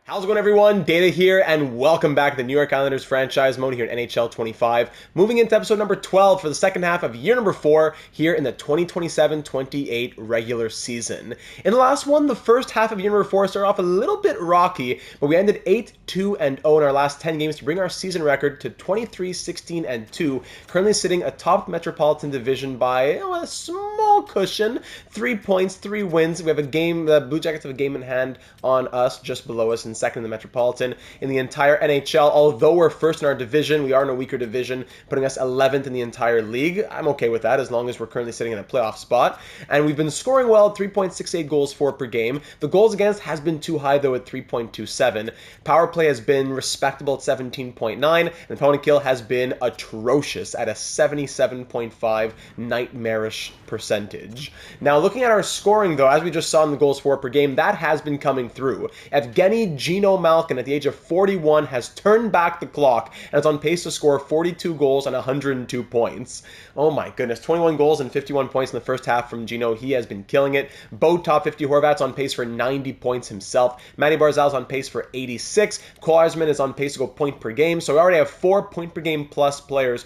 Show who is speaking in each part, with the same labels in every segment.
Speaker 1: How's it going, everyone? Data here, and welcome back to the New York Islanders franchise mode here in NHL 25. Moving into episode number 12 for the second half of year number 4 here in the 2027-28 regular season. In the last one, the first half of year number 4 started off a little bit rocky, but we ended 8-2-0 in our last 10 games to bring our season record to 23-16-2, currently sitting atop the Metropolitan Division by a small cushion, 3 points, 3 wins. We have a game, the Blue Jackets have a game in hand on us, just below us in second in the Metropolitan. In the entire NHL, although we're first in our division, we are in a weaker division, putting us 11th in the entire league. I'm okay with that as long as we're currently sitting in a playoff spot. And we've been scoring well, 3.68 goals for per game. The goals against has been too high though at 3.27. Power play has been respectable at 17.9, and opponent kill has been atrocious at a 77.5 nightmarish percentage. Now looking at our scoring though, as we just saw in the goals for per game, that has been coming through. Evgeny Gino Malkin at the age of 41 has turned back the clock and is on pace to score 42 goals and 102 points. Oh my goodness, 21 goals and 51 points in the first half from Gino. He has been killing it. Bo top 50 Horvat's on pace for 90 points himself. Matty Barzal's on pace for 86. Cole Eiserman is on pace to go point per game. So we already have 4 point per game plus players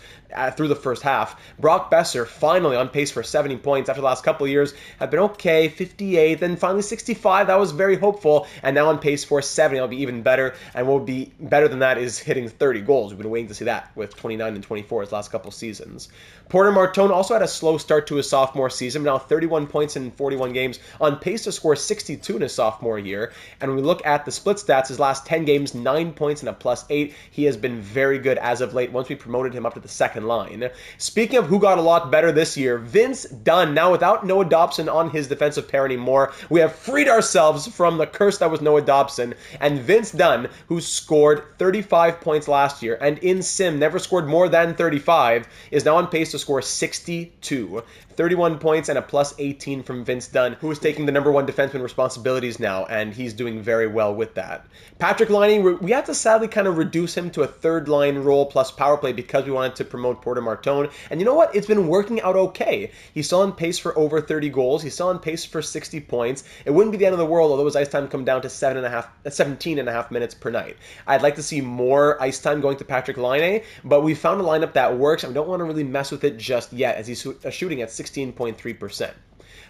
Speaker 1: through the first half. Brock Besser finally on pace for 70 points after the last couple of years. Have been okay, 58, then finally 65. That was very hopeful, and now on pace for 70. That'll be even better, and what will be better than that is hitting 30 goals. We've been waiting to see that with 29 and 24 his last couple seasons. Porter Martone also had a slow start to his sophomore season, now 31 points in 41 games, on pace to score 62 in his sophomore year. And when we look at the split stats, his last 10 games, 9 points and a +8. He has been very good as of late once we promoted him up to the second line. Speaking of who got a lot better this year, Vince Dunn, now without Noah Dobson on his defensive pair anymore, we have freed ourselves from the curse that was Noah Dobson, and Vince Dunn, who scored 35 points last year and in sim never scored more than 35, is now on pace to score 62. 31 points and a +18 from Vince Dunn, who is taking the #1 defenseman responsibilities now, and he's doing very well with that. Patrick Laine, we had to sadly kind of reduce him to a third-line role plus power play because we wanted to promote Porter Martone, and you know what? It's been working out okay. He's still on pace for over 30 goals. He's still on pace for 60 points. It wouldn't be the end of the world, although his ice time come down to 17.5 minutes per night. I'd like to see more ice time going to Patrick Laine, but we found a lineup that works, and we don't want to really mess with it just yet, as he's shooting at 16.3%.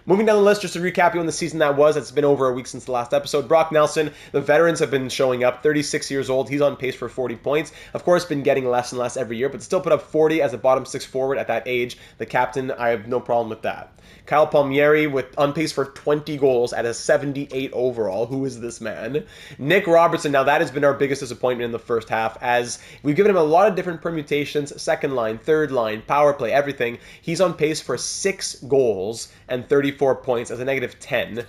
Speaker 1: Moving down the list, just to recap you on the season that was, it's been over a week since the last episode. Brock Nelson, the veterans have been showing up, 36 years old. He's on pace for 40 points. Of course, been getting less and less every year, but still put up 40 as a bottom 6 forward at that age. The captain, I have no problem with that. Kyle Palmieri on pace for 20 goals at a 78 overall. Who is this man? Nick Robertson, now that has been our biggest disappointment in the first half, as we've given him a lot of different permutations, second line, third line, power play, everything. He's on pace for 6 goals and 34 points as a -10.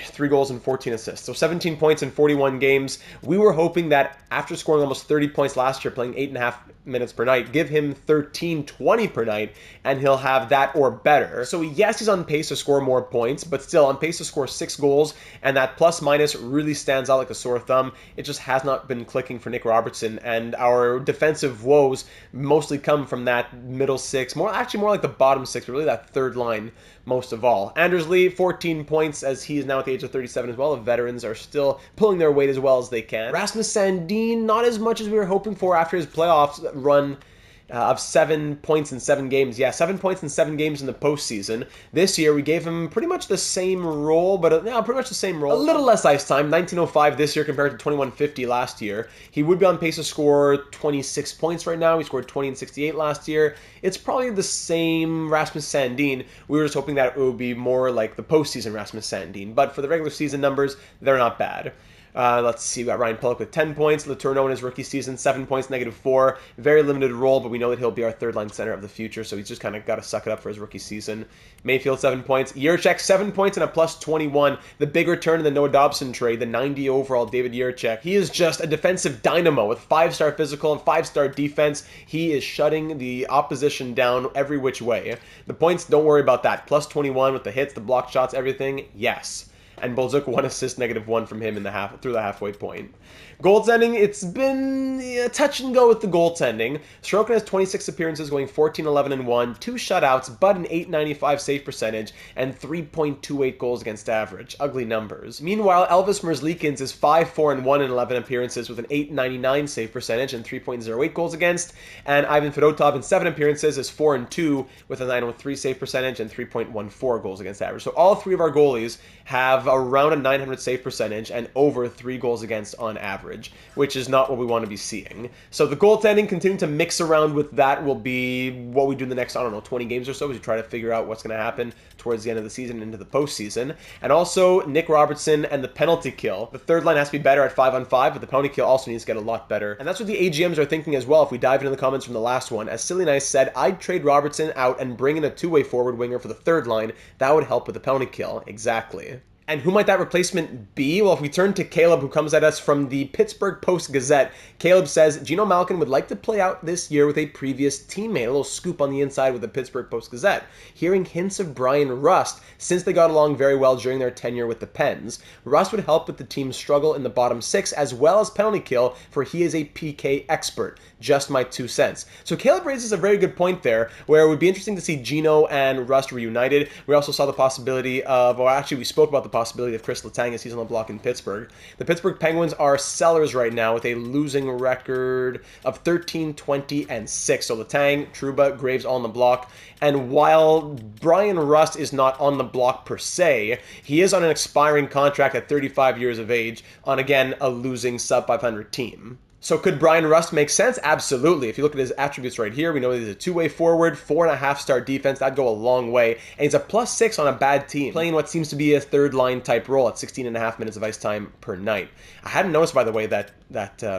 Speaker 1: 3 goals and 14 assists. So 17 points in 41 games. We were hoping that after scoring almost 30 points last year, playing 8.5 minutes per night, give him 13-20 per night, and he'll have that or better. So yes, he's on pace to score more points, but still on pace to score 6 goals, and that plus-minus really stands out like a sore thumb. It just has not been clicking for Nick Robertson, and our defensive woes mostly come from that middle 6, more like the bottom 6, but really that third line most of all. Anders Lee, 14 points, as he is now at the age of 37 as well. The veterans are still pulling their weight as well as they can. Rasmus Sandin, not as much as we were hoping for after his playoffs run of 7 points in 7 games. Yeah, 7 points in 7 games in the postseason. This year, we gave him pretty much the same role, but pretty much the same role. A little less ice time, 1905 this year compared to 2150 last year. He would be on pace to score 26 points right now. He scored 20 and 68 last year. It's probably the same Rasmus Sandin. We were just hoping that it would be more like the postseason Rasmus Sandin, but for the regular season numbers, they're not bad. Let's see, we got Ryan Pulock with 10 points. Letourneau in his rookie season, 7 points, -4. Very limited role, but we know that he'll be our third-line center of the future, so he's just kind of got to suck it up for his rookie season. Mayfield, 7 points. Yurchek, 7 points and a +21. The big return in the Noah Dobson trade, the 90 overall David Yurchek. He is just a defensive dynamo with 5-star physical and 5-star defense. He is shutting the opposition down every which way. The points, don't worry about that. +21 with the hits, the block shots, everything, yes. and Bolzuk 1 assist, -1 from him in the through the halfway point. Goaltending, it's been touch and go with the goaltending. Sorokin has 26 appearances, going 14-11-1, 2 shutouts, but an .895 save percentage, and 3.28 goals against average. Ugly numbers. Meanwhile, Elvis Merzlikins is 5-4-1 in 11 appearances with an .899 save percentage and 3.08 goals against, and Ivan Fedotov in 7 appearances is 4-2 with a .903 save percentage and 3.14 goals against average. So all 3 of our goalies have around a .900 save percentage and over 3 goals against on average, which is not what we want to be seeing. So the goaltending, continuing to mix around with that, will be what we do in the next, 20 games or so, as we try to figure out what's going to happen towards the end of the season into the postseason. And also Nick Robertson and the penalty kill. The third line has to be better at 5-on-5, but the penalty kill also needs to get a lot better. And that's what the AGMs are thinking as well, if we dive into the comments from the last one. As Silly Nice said, I'd trade Robertson out and bring in a two-way forward winger for the third line. That would help with the penalty kill. Exactly. And who might that replacement be? Well, if we turn to Caleb, who comes at us from the Pittsburgh Post-Gazette, Caleb says, Geno Malkin would like to play out this year with a previous teammate. A little scoop on the inside with the Pittsburgh Post-Gazette. Hearing hints of Brian Rust, since they got along very well during their tenure with the Pens. Rust would help with the team's struggle in the bottom 6, as well as penalty kill, for he is a PK expert. Just my 2 cents. So Caleb raises a very good point there, where it would be interesting to see Geno and Rust reunited. We also saw the possibility of, or actually we spoke about the possibility of Chris Letang as he's on the block in Pittsburgh. The Pittsburgh Penguins are sellers right now with a losing record of 13-20-6. So Letang, Trouba, Graves all on the block. And while Brian Rust is not on the block per se, he is on an expiring contract at 35 years of age on, again, a losing sub-500 team. So could Brian Rust make sense? Absolutely. If you look at his attributes right here, we know he's a two-way forward, 4.5-star defense. That'd go a long way. And he's a +6 on a bad team, playing what seems to be a third-line type role at 16.5 minutes of ice time per night. I hadn't noticed, by the way, that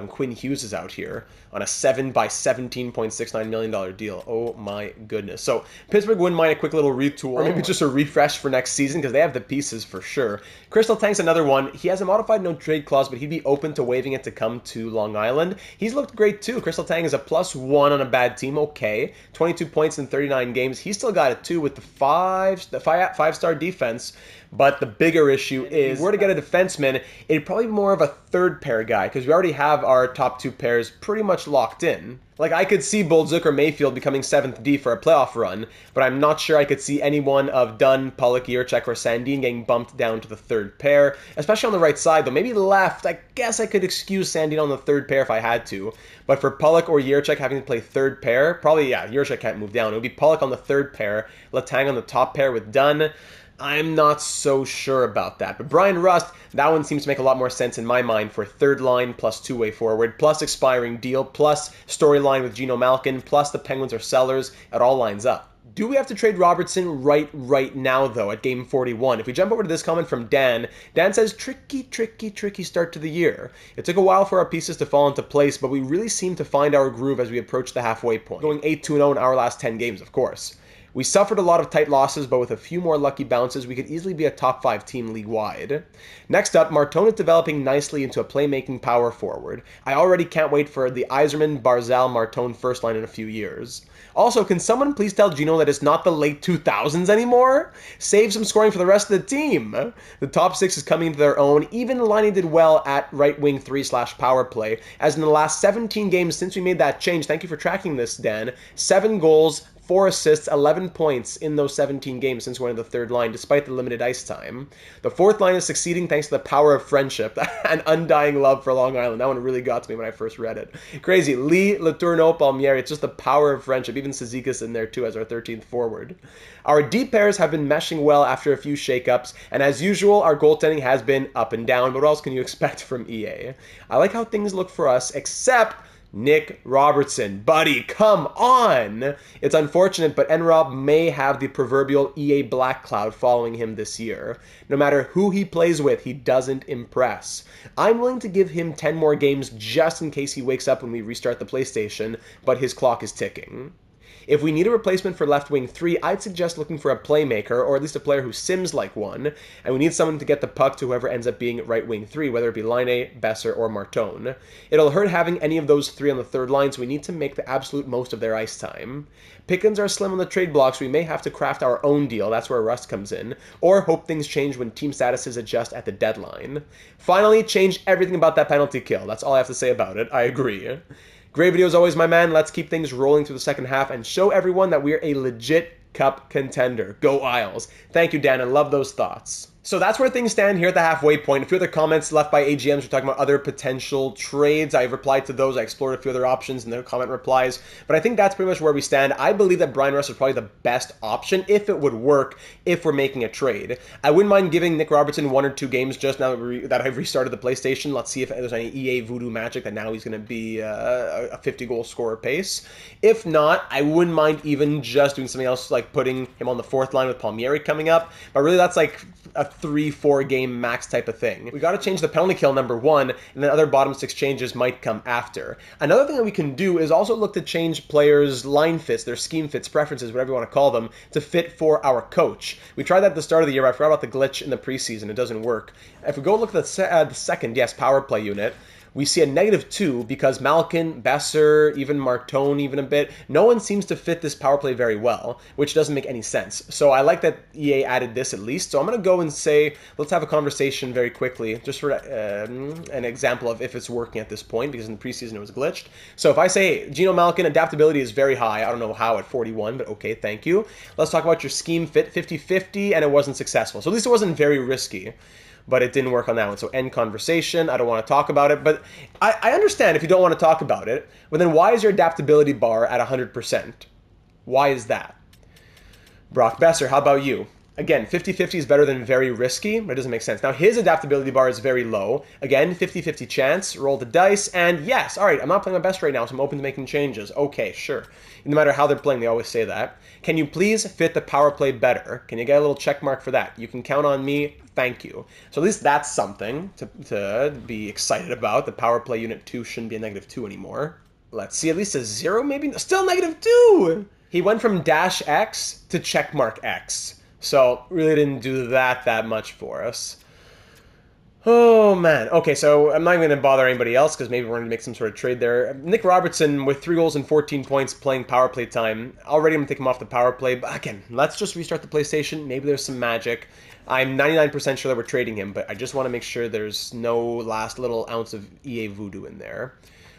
Speaker 1: Quinn Hughes is out here on a 7 by $17.69 million deal. Oh my goodness. So Pittsburgh wouldn't mind a quick little retool, or maybe just a refresh for next season, because they have the pieces for sure. Crystal Tank's another one. He has a modified no-trade clause, but he'd be open to waiving it to come to Long Island. He's looked great too. Crystal Tang is a +1 on a bad team. Okay. 22 points in 39 games. He's still got it too with the five-star defense. But the bigger issue is, if we're to get a defenseman, it'd probably be more of a third pair guy, because we already have our top 2 pairs pretty much locked in. Like, I could see Bolzuk or Mayfield becoming 7th D for a playoff run, but I'm not sure I could see anyone of Dunn, Pulock, Jiricek, or Sandin getting bumped down to the third pair, especially on the right side, though. Maybe left, I guess I could excuse Sandin on the third pair if I had to, but for Pulock or Jiricek having to play third pair, probably, yeah, Jiricek can't move down. It would be Pulock on the third pair, Letang on the top pair with Dunn. I'm not so sure about that. But Brian Rust, that one seems to make a lot more sense in my mind for third line plus two-way forward, plus expiring deal, plus storyline with Geno Malkin, plus the Penguins are sellers. It all lines up. Do we have to trade Robertson right now, though, at game 41? If we jump over to this comment from Dan, Dan says, tricky start to the year. It took a while for our pieces to fall into place, but we really seem to find our groove as we approach the halfway point. Going 8-2-0 in our last 10 games, of course. We suffered a lot of tight losses, but with a few more lucky bounces, we could easily be a top 5 team league-wide. Next up, Martone is developing nicely into a playmaking power forward. I already can't wait for the Yzerman, Barzal, Martone first line in a few years. Also, can someone please tell Geno that it's not the late 2000s anymore? Save some scoring for the rest of the team. The top 6 is coming into their own. Even Laine did well at right wing 3/power play, as in the last 17 games since we made that change. Thank you for tracking this, Dan. 7 goals, 4 assists, 11 points in those 17 games since going to the third line, despite the limited ice time. The fourth line is succeeding thanks to the power of friendship and undying love for Long Island. That one really got to me when I first read it. Crazy. Lee, Letourneau, Palmieri, it's just the power of friendship. Even Cizikas in there too as our 13th forward. Our deep pairs have been meshing well after a few shakeups, and as usual, our goaltending has been up and down, but what else can you expect from EA? I like how things look for us, except Nick Robertson. Buddy, come on! It's unfortunate, but N-Rob may have the proverbial EA black cloud following him this year. No matter who he plays with, he doesn't impress. I'm willing to give him 10 more games just in case he wakes up when we restart the PlayStation, but his clock is ticking. If we need a replacement for left wing 3, I'd suggest looking for a playmaker, or at least a player who sims like one, and we need someone to get the puck to whoever ends up being right wing 3, whether it be Laine, Besser, or Martone. It'll hurt having any of those 3 on the third line, so we need to make the absolute most of their ice time. Pickens are slim on the trade block, so we may have to craft our own deal, that's where Rust comes in, or hope things change when team statuses adjust at the deadline. Finally, change everything about that penalty kill. That's all I have to say about it. I agree. Great video as always, my man. Let's keep things rolling through the second half and show everyone that we're a legit Cup contender. Go Isles. Thank you, Dan. I love those thoughts. So that's where things stand here at the halfway point. A few other comments left by AGMs were talking about other potential trades. I replied to those. I explored a few other options in the comment replies. But I think that's pretty much where we stand. I believe that Brian Rust is probably the best option if it would work if we're making a trade. I wouldn't mind giving Nick Robertson 1 or 2 games just now that I've restarted the PlayStation. Let's see if there's any EA voodoo magic that now he's going to be a 50-goal scorer pace. If not, I wouldn't mind even just doing something else like putting him on the 4th line with Palmieri coming up. But really that's like a 3-4 game max type of thing. We got to change the penalty kill number 1, and then other bottom 6 changes might come after. Another thing that we can do is also look to change players' line fits, their scheme fits, preferences, whatever you want to call them, to fit for our coach. We tried that at the start of the year, but I forgot about the glitch in the preseason. It doesn't work. If we go look at the second, yes, power play unit, we see a -2 because Malkin, Besser, even Martone, even a bit. No one seems to fit this power play very well, which doesn't make any sense. So I like that EA added this at least. So I'm going to go and say, let's have a conversation very quickly, just for an example of if it's working at this point, because in the preseason it was glitched. So if I say, Geno Malkin, adaptability is very high. I don't know how at 41, but okay, thank you. Let's talk about your scheme fit, 50-50, and it wasn't successful. So at least it wasn't very risky. But it didn't work on that one. So end conversation. I don't want to talk about it. But I understand if you don't want to talk about it. But then why is your adaptability bar at 100%? Why is that? Brock Besser, how about you? Again, 50-50 is better than very risky, but it doesn't make sense. Now, his adaptability bar is very low. Again, 50-50 chance, roll the dice, and yes, all right, I'm not playing my best right now, so I'm open to making changes. Okay, sure. No matter how they're playing, they always say that. Can you please fit the power play better? Can you get a little check mark for that? You can count on me. Thank you. So at least that's something to be excited about. The power play unit 2 shouldn't be a -2 anymore. Let's see, at least a 0 maybe? Still -2! He went from -X to checkmark X. So really didn't do that much for us. Oh, man. Okay, so I'm not even going to bother anybody else because maybe we're going to make some sort of trade there. Nick Robertson with 3 goals and 14 points playing power play time. Already I'm going to take him off the power play. But again, let's just restart the PlayStation. Maybe there's some magic. I'm 99% sure that we're trading him, but I just want to make sure there's no last little ounce of EA voodoo in there.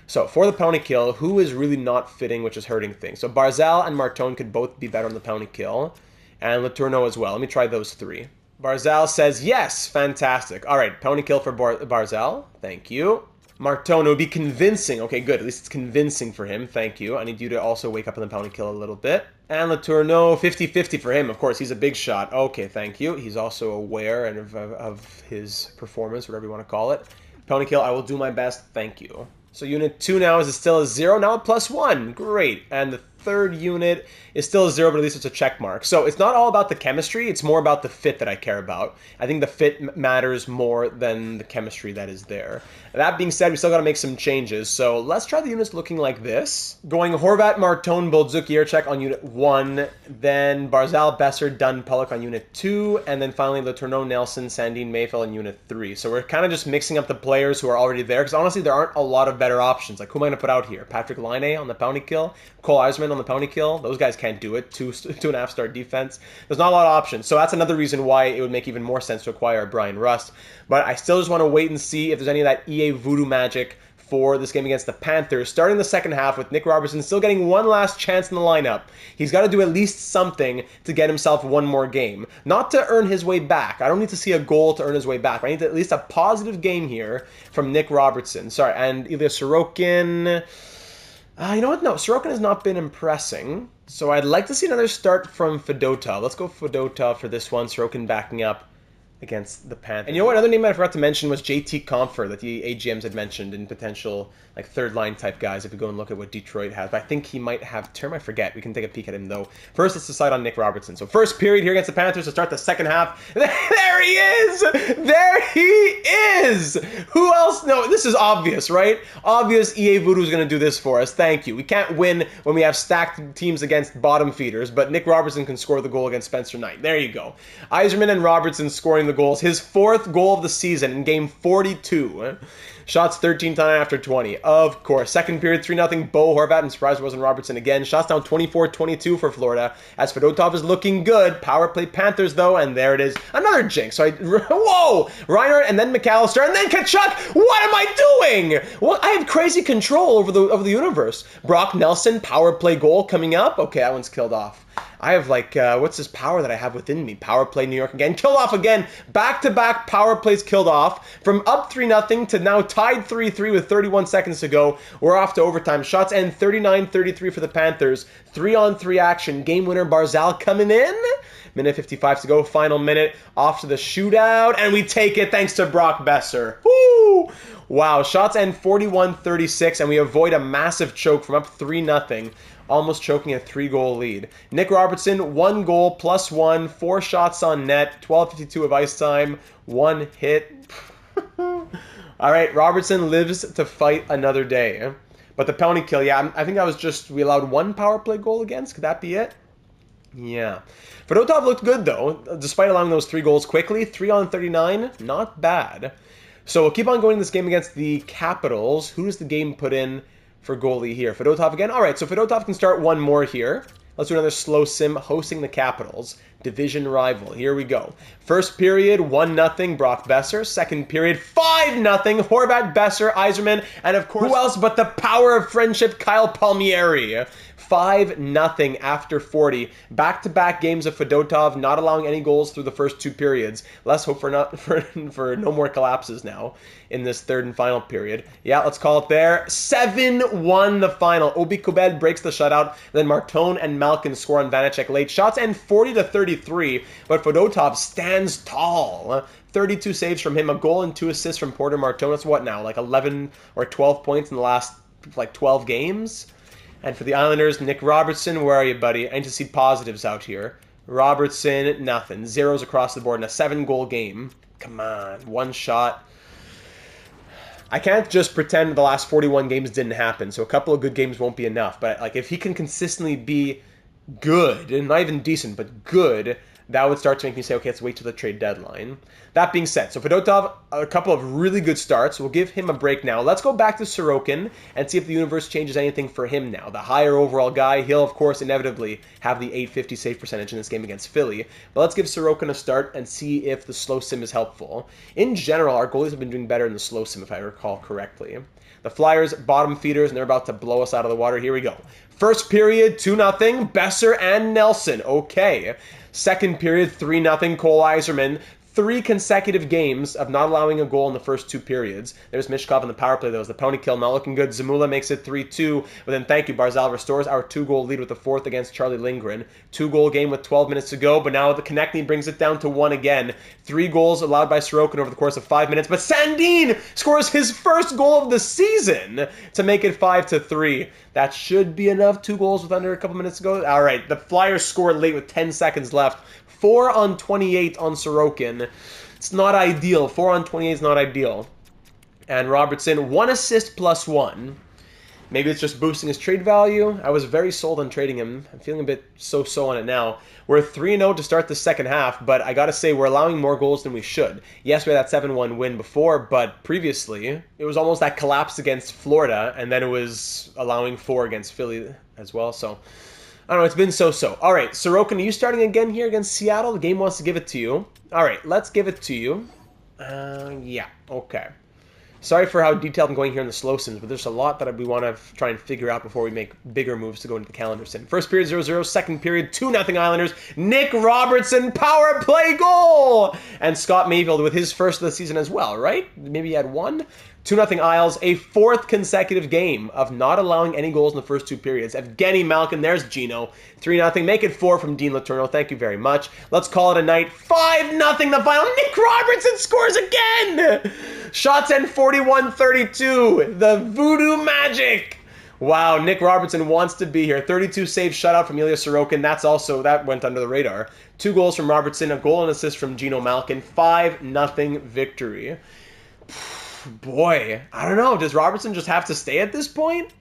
Speaker 1: So for the penalty kill, who is really not fitting, which is hurting things? So Barzal and Martone could both be better on the penalty kill. And Letourneau as well. Let me try those 3. Barzal says yes. Fantastic. All right, penalty kill for Barzal. Thank you. Martone would be convincing. Okay, good. At least it's convincing for him. Thank you. I need you to also wake up on the penalty kill a little bit. And Letourneau, 50-50 for him. Of course, he's a big shot. Okay, thank you. He's also aware of his performance, whatever you want to call it. Penalty kill, I will do my best. Thank you. So unit 2 now is still a 0. Now a +1. Great. And the third unit is still a 0, but at least it's a check mark. So it's not all about the chemistry. It's more about the fit that I care about. I think the fit matters more than the chemistry that is there. That being said, we still got to make some changes. So let's try the units looking like this. Going Horvat, Martone, Boldzuk, Yerchek on unit 1. Then Barzal, Besser, Dunn, Pollock on unit 2. And then finally Letourneau, Nelson, Sandin, Mayfield on unit 3. So we're kind of just mixing up the players who are already there. Because honestly, there aren't a lot of better options. Like, who am I going to put out here? Patrick Laine on the penalty kill? Cole Eiserman on the penalty kill? Those guys can't do it. 2.5-star defense. There's not a lot of options. So that's another reason why it would make even more sense to acquire Brian Rust. But I still just want to wait and see if there's any of that EA voodoo magic for this game against the Panthers. Starting the second half with Nick Robertson still getting one last chance in the lineup. He's got to do at least something to get himself one more game. Not to earn his way back. I don't need to see a goal to earn his way back. I need at least a positive game here from Nick Robertson. Sorry, and Ilya Sorokin... you know what? No, Sorokin has not been impressing. So I'd like to see another start from Fedotov. Let's go Fedotov for this one. Sorokin backing up against the Panthers. And you know what? Another name I forgot to mention was JT Compher that the AGMs had mentioned in potential like third line type guys if we go and look at what Detroit has. But I think he might have term. I forget. We can take a peek at him though. First, let's decide on Nick Robertson. So first period here against the Panthers to start the second half. There There he is! There he is! Who else? No, this is obvious, right? Obvious EA Voodoo's going to do this for us. Thank you. We can't win when we have stacked teams against bottom feeders, but Nick Robertson can score the goal against Spencer Knight. There you go. Yzerman and Robertson scoring the goals. His 4th goal of the season in game 42. Shots 13 times after 20. Of course. Second period, 3-0. Bo Horvat, and surprised it wasn't Robertson again. Shots down 24-22 for Florida, as Fedotov is looking good. Power play Panthers, though, and there it is. Another jinx. So whoa! Reinhardt, and then McAllister, and then Kachuk! What am I doing? Well, I have crazy control over the universe. Brock Nelson, power play goal coming up. Okay, that one's killed off. I have what's this power that I have within me? Power play New York again. Killed off again. Back-to-back power plays killed off. From up 3-0 to now tied 3-3 with 31 seconds to go. We're off to overtime. Shots end 39-33 for the Panthers. 3-on-3 action. Game winner Barzal coming in. Minute 55 to go. Final minute. Off to the shootout. And we take it thanks to Brock Besser. Woo! Wow. Shots end 41-36. And we avoid a massive choke from up 3-0. Almost choking a 3-goal lead. Nick Robertson, 1 goal, +1, 4 shots on net, 12:52 of ice time, 1 hit. All right, Robertson lives to fight another day. But the penalty kill, yeah, I think that was just, we allowed 1 power play goal against. Could that be it? Yeah. Fedotov looked good, though, despite allowing those 3 goals quickly. 3-on-39, not bad. So we'll keep on going this game against the Capitals. Who does the game put in for goalie here? Fedotov again? All right, so Fedotov can start one more here. Let's do another slow sim hosting the Capitals. Division rival. Here we go. First period, 1-0, Brock Besser. Second period, 5-0, Horvat, Besser, Yzerman, and of course, who else but the power of friendship, Kyle Palmieri. 5-0 after 40. Back-to-back games of Fedotov not allowing any goals through the first 2 periods. Let's hope for no more collapses now in this third and final period. Yeah, let's call it there. 7-1 the final. Obi Kubed breaks the shutout. Then Martone and Malkin score on Vanacek late. Shots end 40-33, but Fedotov stands tall. 32 saves from him, a goal and 2 assists from Porter Martone. That's what now, like 11 or 12 points in the last 12 games? And for the Islanders, Nick Robertson, where are you, buddy? I need to see positives out here. Robertson, nothing. Zeros across the board in a 7-goal game. Come on, 1 shot. I can't just pretend the last 41 games didn't happen, so a couple of good games won't be enough. But if he can consistently be good, and not even decent, but good, that would start to make me say, okay, let's wait till the trade deadline. That being said, so Fedotov, a couple of really good starts. We'll give him a break now. Let's go back to Sorokin and see if the universe changes anything for him now. The higher overall guy, he'll, of course, inevitably have the .850 save percentage in this game against Philly. But let's give Sorokin a start and see if the slow sim is helpful. In general, our goalies have been doing better in the slow sim, if I recall correctly. The Flyers, bottom feeders, and they're about to blow us out of the water. Here we go. First period, 2-0, Besser and Nelson. Okay. Second period, 3-0, Cole Yzerman. 3 consecutive games of not allowing a goal in the first 2 periods. There's Mishkov in the power play. That was the penalty kill. Not looking good. Zamula makes it 3-2. But then thank you. Barzal restores our 2-goal lead with the 4th against Charlie Lindgren. 2-goal game with 12 minutes to go. But now the Konechny brings it down to 1 again. 3 goals allowed by Sorokin over the course of 5 minutes. But Sandin scores his first goal of the season to make it 5-3. That should be enough. 2 goals with under a couple minutes to go. All right. The Flyers scored late with 10 seconds left. 4 on 28 on Sorokin. It's not ideal. 4 on 28 is not ideal. And Robertson, 1 assist +1. Maybe it's just boosting his trade value. I was very sold on trading him. I'm feeling a bit so-so on it now. We're 3-0 to start the second half, but I gotta say, we're allowing more goals than we should. Yes, we had that 7-1 win before, but previously, it was almost that collapse against Florida, and then it was allowing 4 against Philly as well, so I don't know, it's been so-so. All right, Sorokin, are you starting again here against Seattle? The game wants to give it to you. All right, let's give it to you. Yeah, okay. Sorry for how detailed I'm going here in the slow sims, but there's a lot that we want to try and figure out before we make bigger moves to go into the calendar sim. First period 0-0, second period 2-0 Islanders. Nick Robertson, power play goal! And Scott Mayfield with his first of the season as well, right? Maybe he had 1? 2-0 Isles, a 4th consecutive game of not allowing any goals in the first 2 periods. Evgeny Malkin, there's Gino. 3-0, make it 4 from Dean Letourneau. Thank you very much. Let's call it a night. 5-0 the final. Nick Robertson scores again! Shots end 41-32. The voodoo magic. Wow, Nick Robertson wants to be here. 32 save shutout from Ilya Sorokin. That went under the radar. 2 goals from Robertson, a goal and assist from Gino Malkin. 5-0 victory. Boy, I don't know. Does Robertson just have to stay at this point?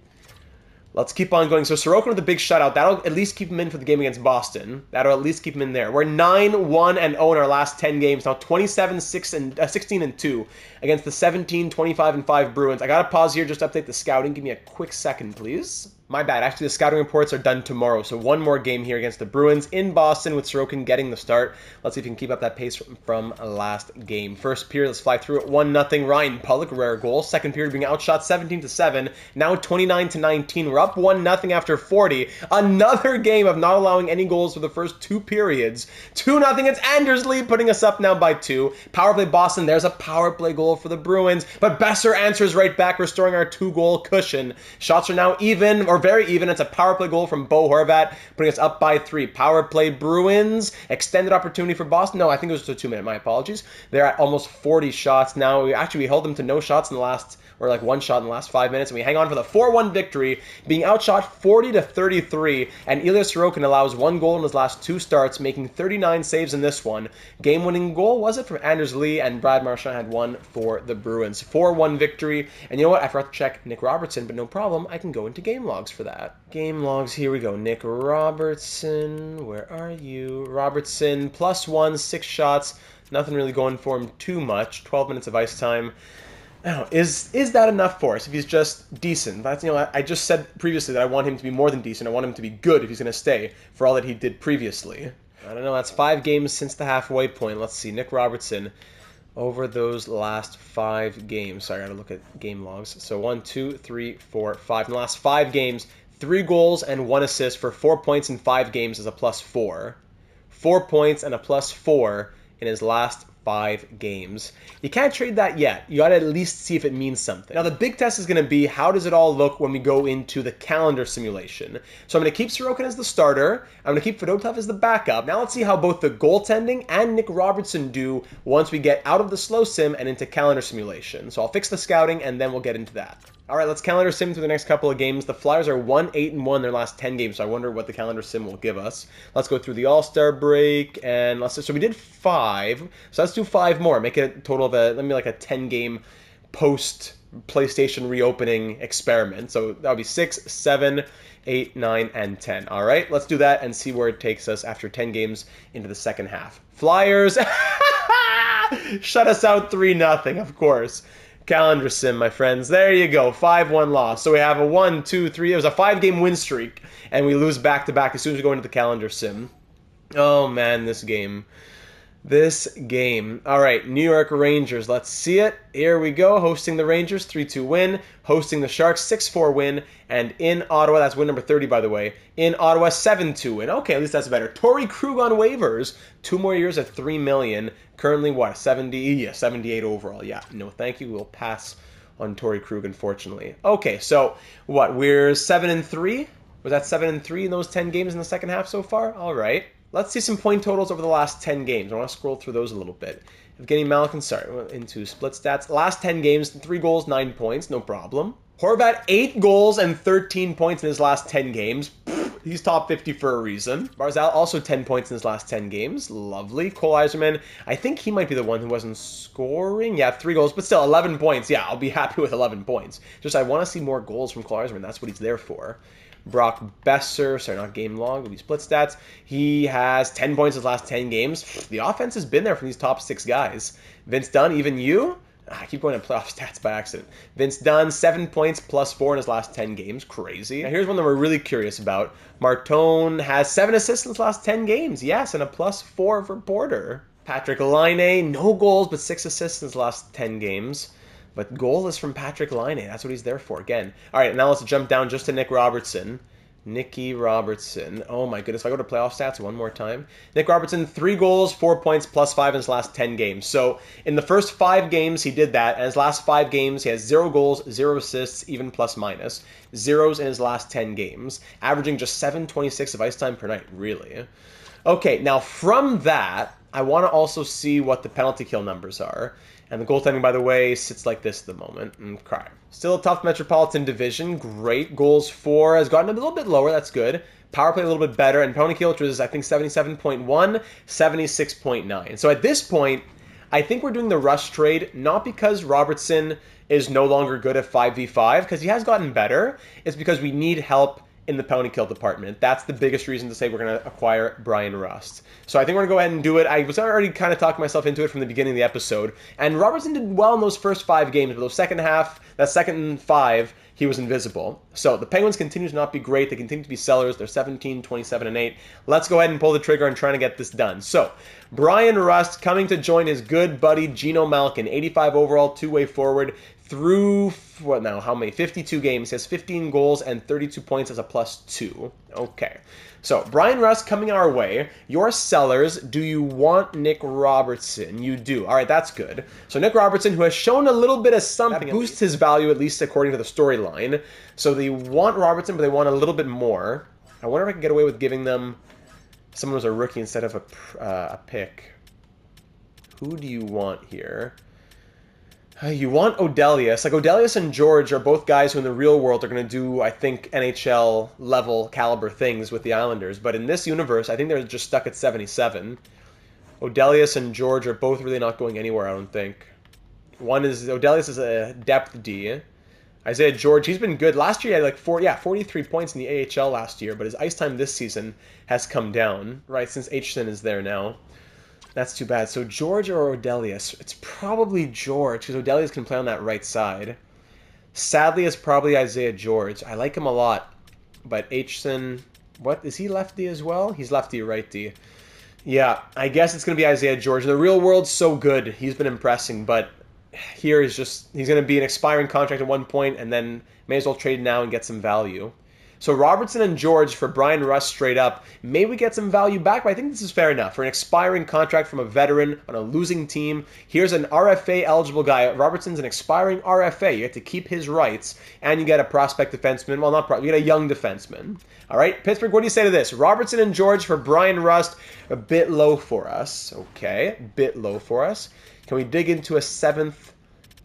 Speaker 1: Let's keep on going. So Sorokin with a big shutout. That'll at least keep him in for the game against Boston. That'll at least keep him in there. We're 9-1-0 in our last 10 games. Now 16-2 against the 17-25-5 Bruins. I got to pause here just to update the scouting. Give me a quick second, please. My bad. Actually, the scouting reports are done tomorrow. So one more game here against the Bruins in Boston with Sorokin getting the start. Let's see if he can keep up that pace from last game. First period, let's fly through it. 1-0 Ryan Pulock, rare goal. Second period being outshot 17-7. Now 29-19. We're up 1-0 after 40. Another game of not allowing any goals for the first 2 periods. 2-0. It's Anders Lee putting us up now by 2. Power play Boston. There's a power play goal for the Bruins. But Besser answers right back, restoring our 2-goal cushion. Shots are now even, or very even. It's a power play goal from Bo Horvat, putting us up by 3. Power play Bruins. Extended opportunity for Boston. No, I think it was just a 2-minute. My apologies. They're at almost 40 shots now. We held them to no shots in the last, or like 1 shot in the last 5 minutes, and we hang on for the 4-1 victory, being outshot 40-33. And Ilya Sorokin allows 1 goal in his last 2 starts, making 39 saves in this one. Game-winning goal, was it, from Anders Lee, and Brad Marchand had 1 for the Bruins. 4-1 victory. And you know what? I forgot to check Nick Robertson, but no problem. I can go into game logs for that. Game logs, here we go. Nick Robertson, where are you? Robertson, +1, 6 shots. Nothing really going for him too much. 12 minutes of ice time. Now, is that enough for us if he's just decent? That's, I just said previously that I want him to be more than decent. I want him to be good if he's going to stay for all that he did previously. I don't know. That's 5 games since the halfway point. Let's see. Nick Robertson over those last 5 games. Sorry, I got to look at game logs. So 1, 2, 3, 4, 5. In the last 5 games, 3 goals and 1 assist for 4 points in 5 games is a +4. 4 points and a +4 in his last 5 games. You can't trade that yet. You got to at least see if it means something. Now, the big test is going to be, how does it all look when we go into the calendar simulation? So I'm going to keep Sorokin as the starter. I'm going to keep Fedotov as the backup. Now let's see how both the goaltending and Nick Robertson do once we get out of the slow sim and into calendar simulation. So I'll fix the scouting and then we'll get into that. All right, let's calendar sim through the next couple of games. The Flyers are 1-8-1 in their last 10 games, so I wonder what the calendar sim will give us. Let's go through the All-Star break, and so we did 5, so let's do 5 more. Make it a total of a 10-game post PlayStation reopening experiment. So that would be 6, 7, 8, 9, and 10. All right, let's do that and see where it takes us after 10 games into the second half. Flyers shut us out 3-0, of course. Calendar sim, my friends. There you go. 5-1 loss. So we have a 1, 2, 3. It was a 5-game win streak, and we lose back-to-back as soon as we go into the calendar sim. Oh, man, this game. All right, New York Rangers. Let's see it. Here we go. Hosting the Rangers, 3-2 win. Hosting the Sharks, 6-4 win. And in Ottawa, that's win number 30, by the way. In Ottawa, 7-2 win. Okay, at least that's better. Torrey Krug on waivers. 2 more years at $3 million. Currently, what, 78 overall. Yeah, no thank you. We'll pass on Torrey Krug, unfortunately. Okay, so what, we're 7-3? Was that 7-3 in those 10 games in the second half so far? All right. Let's see some point totals over the last 10 games. I want to scroll through those a little bit. Evgeny Malkin, into split stats. Last 10 games, 3 goals, 9 points, no problem. Horvat, 8 goals and 13 points in his last 10 games. He's top 50 for a reason. Barzal, also 10 points in his last 10 games. Lovely. Cole Yzerman, I think he might be the one who wasn't scoring. Yeah, 3 goals, but still 11 points. Yeah, I'll be happy with 11 points. Just I want to see more goals from Cole Yzerman. That's what he's there for. Brock Besser, not game log, it'll be split stats. He has 10 points in his last 10 games. The offense has been there from these top 6 guys. Vince Dunn, even you? I keep going to playoff stats by accident. Vince Dunn, 7 points +4 in his last 10 games. Crazy. Now here's one that we're really curious about. Martone has 7 assists in his last 10 games. Yes, and a +4 for Porter. Patrick Laine, no goals, but 6 assists in his last 10 games. But goal is from Patrick Laine. That's what he's there for, again. All right, now let's jump down just to Nick Robertson. Nicky Robertson. Oh, my goodness. If I go to playoff stats one more time. Nick Robertson, 3 goals, 4 points, +5 in his last 10 games. So in the first 5 games, he did that. And his last 5 games, he has 0 goals, 0 assists, even ±. Zeros in his last 10 games. Averaging just 7.26 of ice time per night, really. Okay, now from that, I want to also see what the penalty kill numbers are. And the goaltending, by the way, sits like this at the moment. Okay. Still a tough Metropolitan division. Great. Goals for has gotten a little bit lower. That's good. Power play a little bit better. And penalty kill, which was, I think, 77.1, 76.9. So at this point, I think we're doing the rush trade, not because Robertson is no longer good at 5v5, because he has gotten better. It's because we need help in the penalty kill department. That's the biggest reason to say we're going to acquire Bryan Rust. So I think we're going to go ahead and do it. I was already kind of talking myself into it from the beginning of the episode. And Robertson did well in those first 5 games, but those that second 5, he was invisible. So the Penguins continue to not be great. They continue to be sellers. They're 17, 27, and 8. Let's go ahead and pull the trigger and try to get this done. So Bryan Rust coming to join his good buddy Geno Malkin, 85 overall, two-way forward, through, what now, how many? 52 games. He has 15 goals and 32 points as a +2. Okay. So, Bryan Rust coming our way. Your sellers, do you want Nick Robertson? You do. All right, that's good. So, Nick Robertson, who has shown a little bit of something, that boosts his value, at least according to the storyline. So, they want Robertson, but they want a little bit more. I wonder if I can get away with giving them someone who's a rookie instead of a pick. Who do you want here? You want Odelius. Like, Odelius and George are both guys who in the real world are going to do, I think, NHL level caliber things with the Islanders. But in this universe, I think they're just stuck at 77. Odelius and George are both really not going anywhere, I don't think. Odelius is a depth D. Isaiah George, he's been good. Last year he had like 43 points in the AHL last year, but his ice time this season has come down, right, since Aitchison is there now. That's too bad. So George or Odelius? It's probably George, because Odelius can play on that right side. Sadly, it's probably Isaiah George. I like him a lot. But Aitchison, what? Is he lefty as well? He's lefty, righty. Yeah, I guess it's going to be Isaiah George. In the real world, so good. He's been impressing, but here is just, he's going to be an expiring contract at one point, and then may as well trade now and get some value. So Robertson and George for Bryan Rust straight up. Maybe we get some value back, but I think this is fair enough. For an expiring contract from a veteran on a losing team, here's an RFA-eligible guy. Robertson's an expiring RFA. You get to keep his rights, and you get a prospect defenseman. Well, you get a young defenseman. All right, Pittsburgh, what do you say to this? Robertson and George for Bryan Rust, a bit low for us. Okay, a bit low for us. Can we dig into a 7th?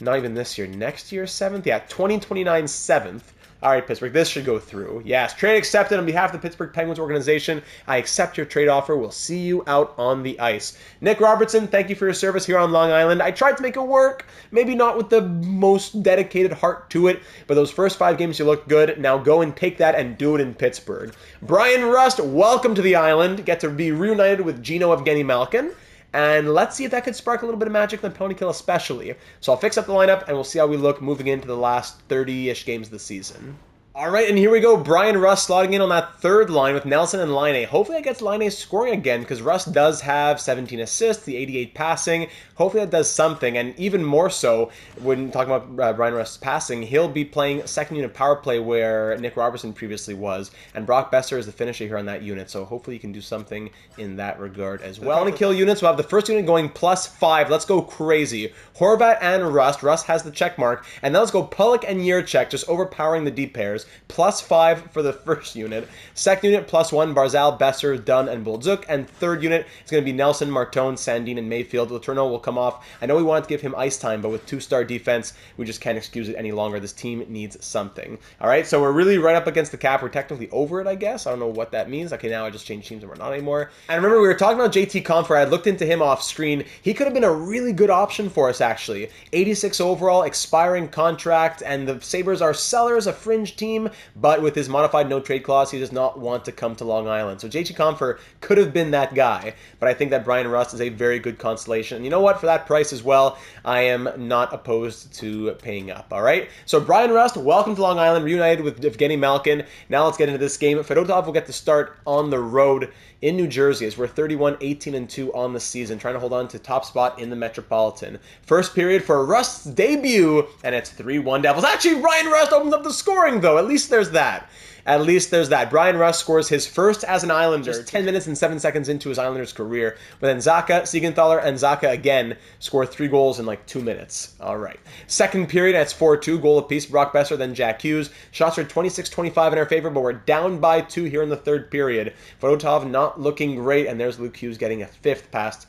Speaker 1: Not even this year. Next year, 7th? Yeah, 2029 7th. All right, Pittsburgh, this should go through. Yes, trade accepted on behalf of the Pittsburgh Penguins organization. I accept your trade offer. We'll see you out on the ice. Nick Robertson, thank you for your service here on Long Island. I tried to make it work, maybe not with the most dedicated heart to it, but those first 5 games you looked good. Now go and take that and do it in Pittsburgh. Bryan Rust, welcome to the island. Get to be reunited with Geno Evgeny Malkin. And let's see if that could spark a little bit of magic in the penalty kill especially. So I'll fix up the lineup, and we'll see how we look moving into the last 30-ish games of the season. All right, and here we go. Bryan Rust slotting in on that third line with Nelson and Laine. Hopefully that gets Laine scoring again, because Rust does have 17 assists, the 88 passing. Hopefully that does something, and even more so, when talking about Bryan Rust's passing, he'll be playing second unit power play where Nick Robertson previously was, and Brock Besser is the finisher here on that unit, so hopefully he can do something in that regard as well. On the kill units, we'll have the first unit going +5. Let's go crazy. Horvat and Rust. Rust has the check mark, and then let's go Pulock and Yurchek, just overpowering the deep pairs. +5 for the first unit. Second unit, +1, Barzal, Besser, Dunn, and Bolduc. And third unit is going to be Nelson, Martone, Sandin, and Mayfield. Letourneau will come off. I know we wanted to give him ice time, but with 2-star defense, we just can't excuse it any longer. This team needs something. All right, so we're really right up against the cap. We're technically over it, I guess. I don't know what that means. Okay, now I just changed teams and we're not anymore. And remember, we were talking about JT Compher. I had looked into him off screen. He could have been a really good option for us, actually. 86 overall, expiring contract, and the Sabres are sellers, a fringe team. But with his modified no-trade clause, he does not want to come to Long Island. So JT Compher could have been that guy, but I think that Bryan Rust is a very good constellation. And you know what? For that price as well, I am not opposed to paying up, all right? So Bryan Rust, welcome to Long Island, reunited with Evgeny Malkin. Now let's get into this game. Fedotov will get to start on the road in New Jersey as we're 31-18-2 on the season, trying to hold on to top spot in the Metropolitan. First period for Rust's debut, and it's 3-1 Devils. Actually, Bryan Rust opens up the scoring, though. at least there's that. At least there's that. Brian Rust scores his first as an Islander, just 10 minutes and 7 seconds into his Islanders career. But then Zacha, Siegenthaler, and Zacha again score 3 goals in like 2 minutes. All right. Second period, it's 4-2, goal apiece. Brock Besser, then Jack Hughes. Shots are 26-25 in our favor, but we're down by 2 here in the third period. Fedotov not looking great, and there's Luke Hughes getting a 5th past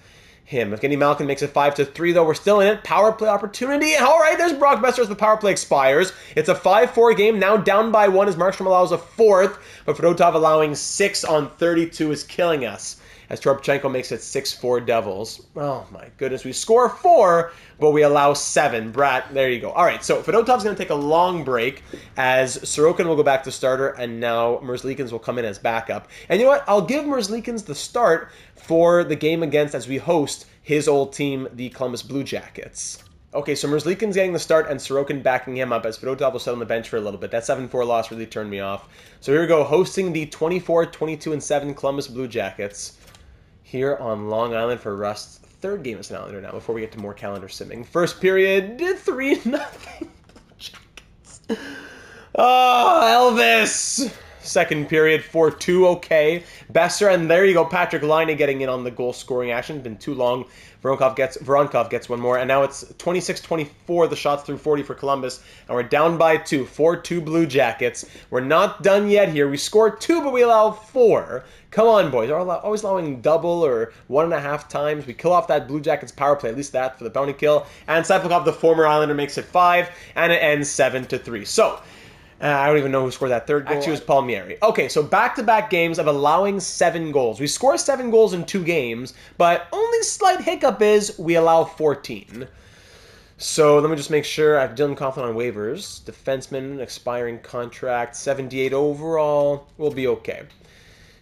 Speaker 1: him. Evgeny Malkin makes it 5-3, though. We're still in it. Power play opportunity. All right, there's Brock Besser as the power play expires. It's a 5-4 game, now down by 1 as Markstrom allows a 4th, but Fedotov allowing 6 on 32 is killing us as Toropchenko makes it 6-4 Devils. Oh my goodness, we score 4, but we allow 7. Brat, there you go. All right, so Fedotov's going to take a long break as Sorokin will go back to starter, and now Merzlikins will come in as backup. And you know what? I'll give Merzlikins the start for the game against as we host his old team, the Columbus Blue Jackets. Okay, so Merzlikin's getting the start and Sorokin backing him up as Fedotov will sit on the bench for a little bit. That 7-4 loss really turned me off. So here we go, hosting the 24-22-7 Columbus Blue Jackets here on Long Island for Rust's third game as an Islander now, before we get to more calendar simming. First period, 3-0. Jackets. Oh, Elvis! Second period, 4-2, okay. Besser, and there you go, Patrick Laine getting in on the goal-scoring action. Been too long. Voronkov gets one more, and now it's 26-24, the shots through 40 for Columbus, and we're down by 2, 4-2 Blue Jackets. We're not done yet here. We scored 2, but we allow 4. Come on, boys. We're always allowing double or 1.5 times. We kill off that Blue Jackets power play, at least that for the bounty kill, and Saiplikov, the former Islander, makes it 5, and it ends 7-3. So, I don't even know who scored that third goal. Actually, it was Palmieri. Okay, so back-to-back games of allowing 7 goals. We score 7 goals in 2 games, but only slight hiccup is we allow 14. So let me just make sure. I have Dylan Coughlin on waivers. Defenseman, expiring contract, 78 overall. We'll be okay.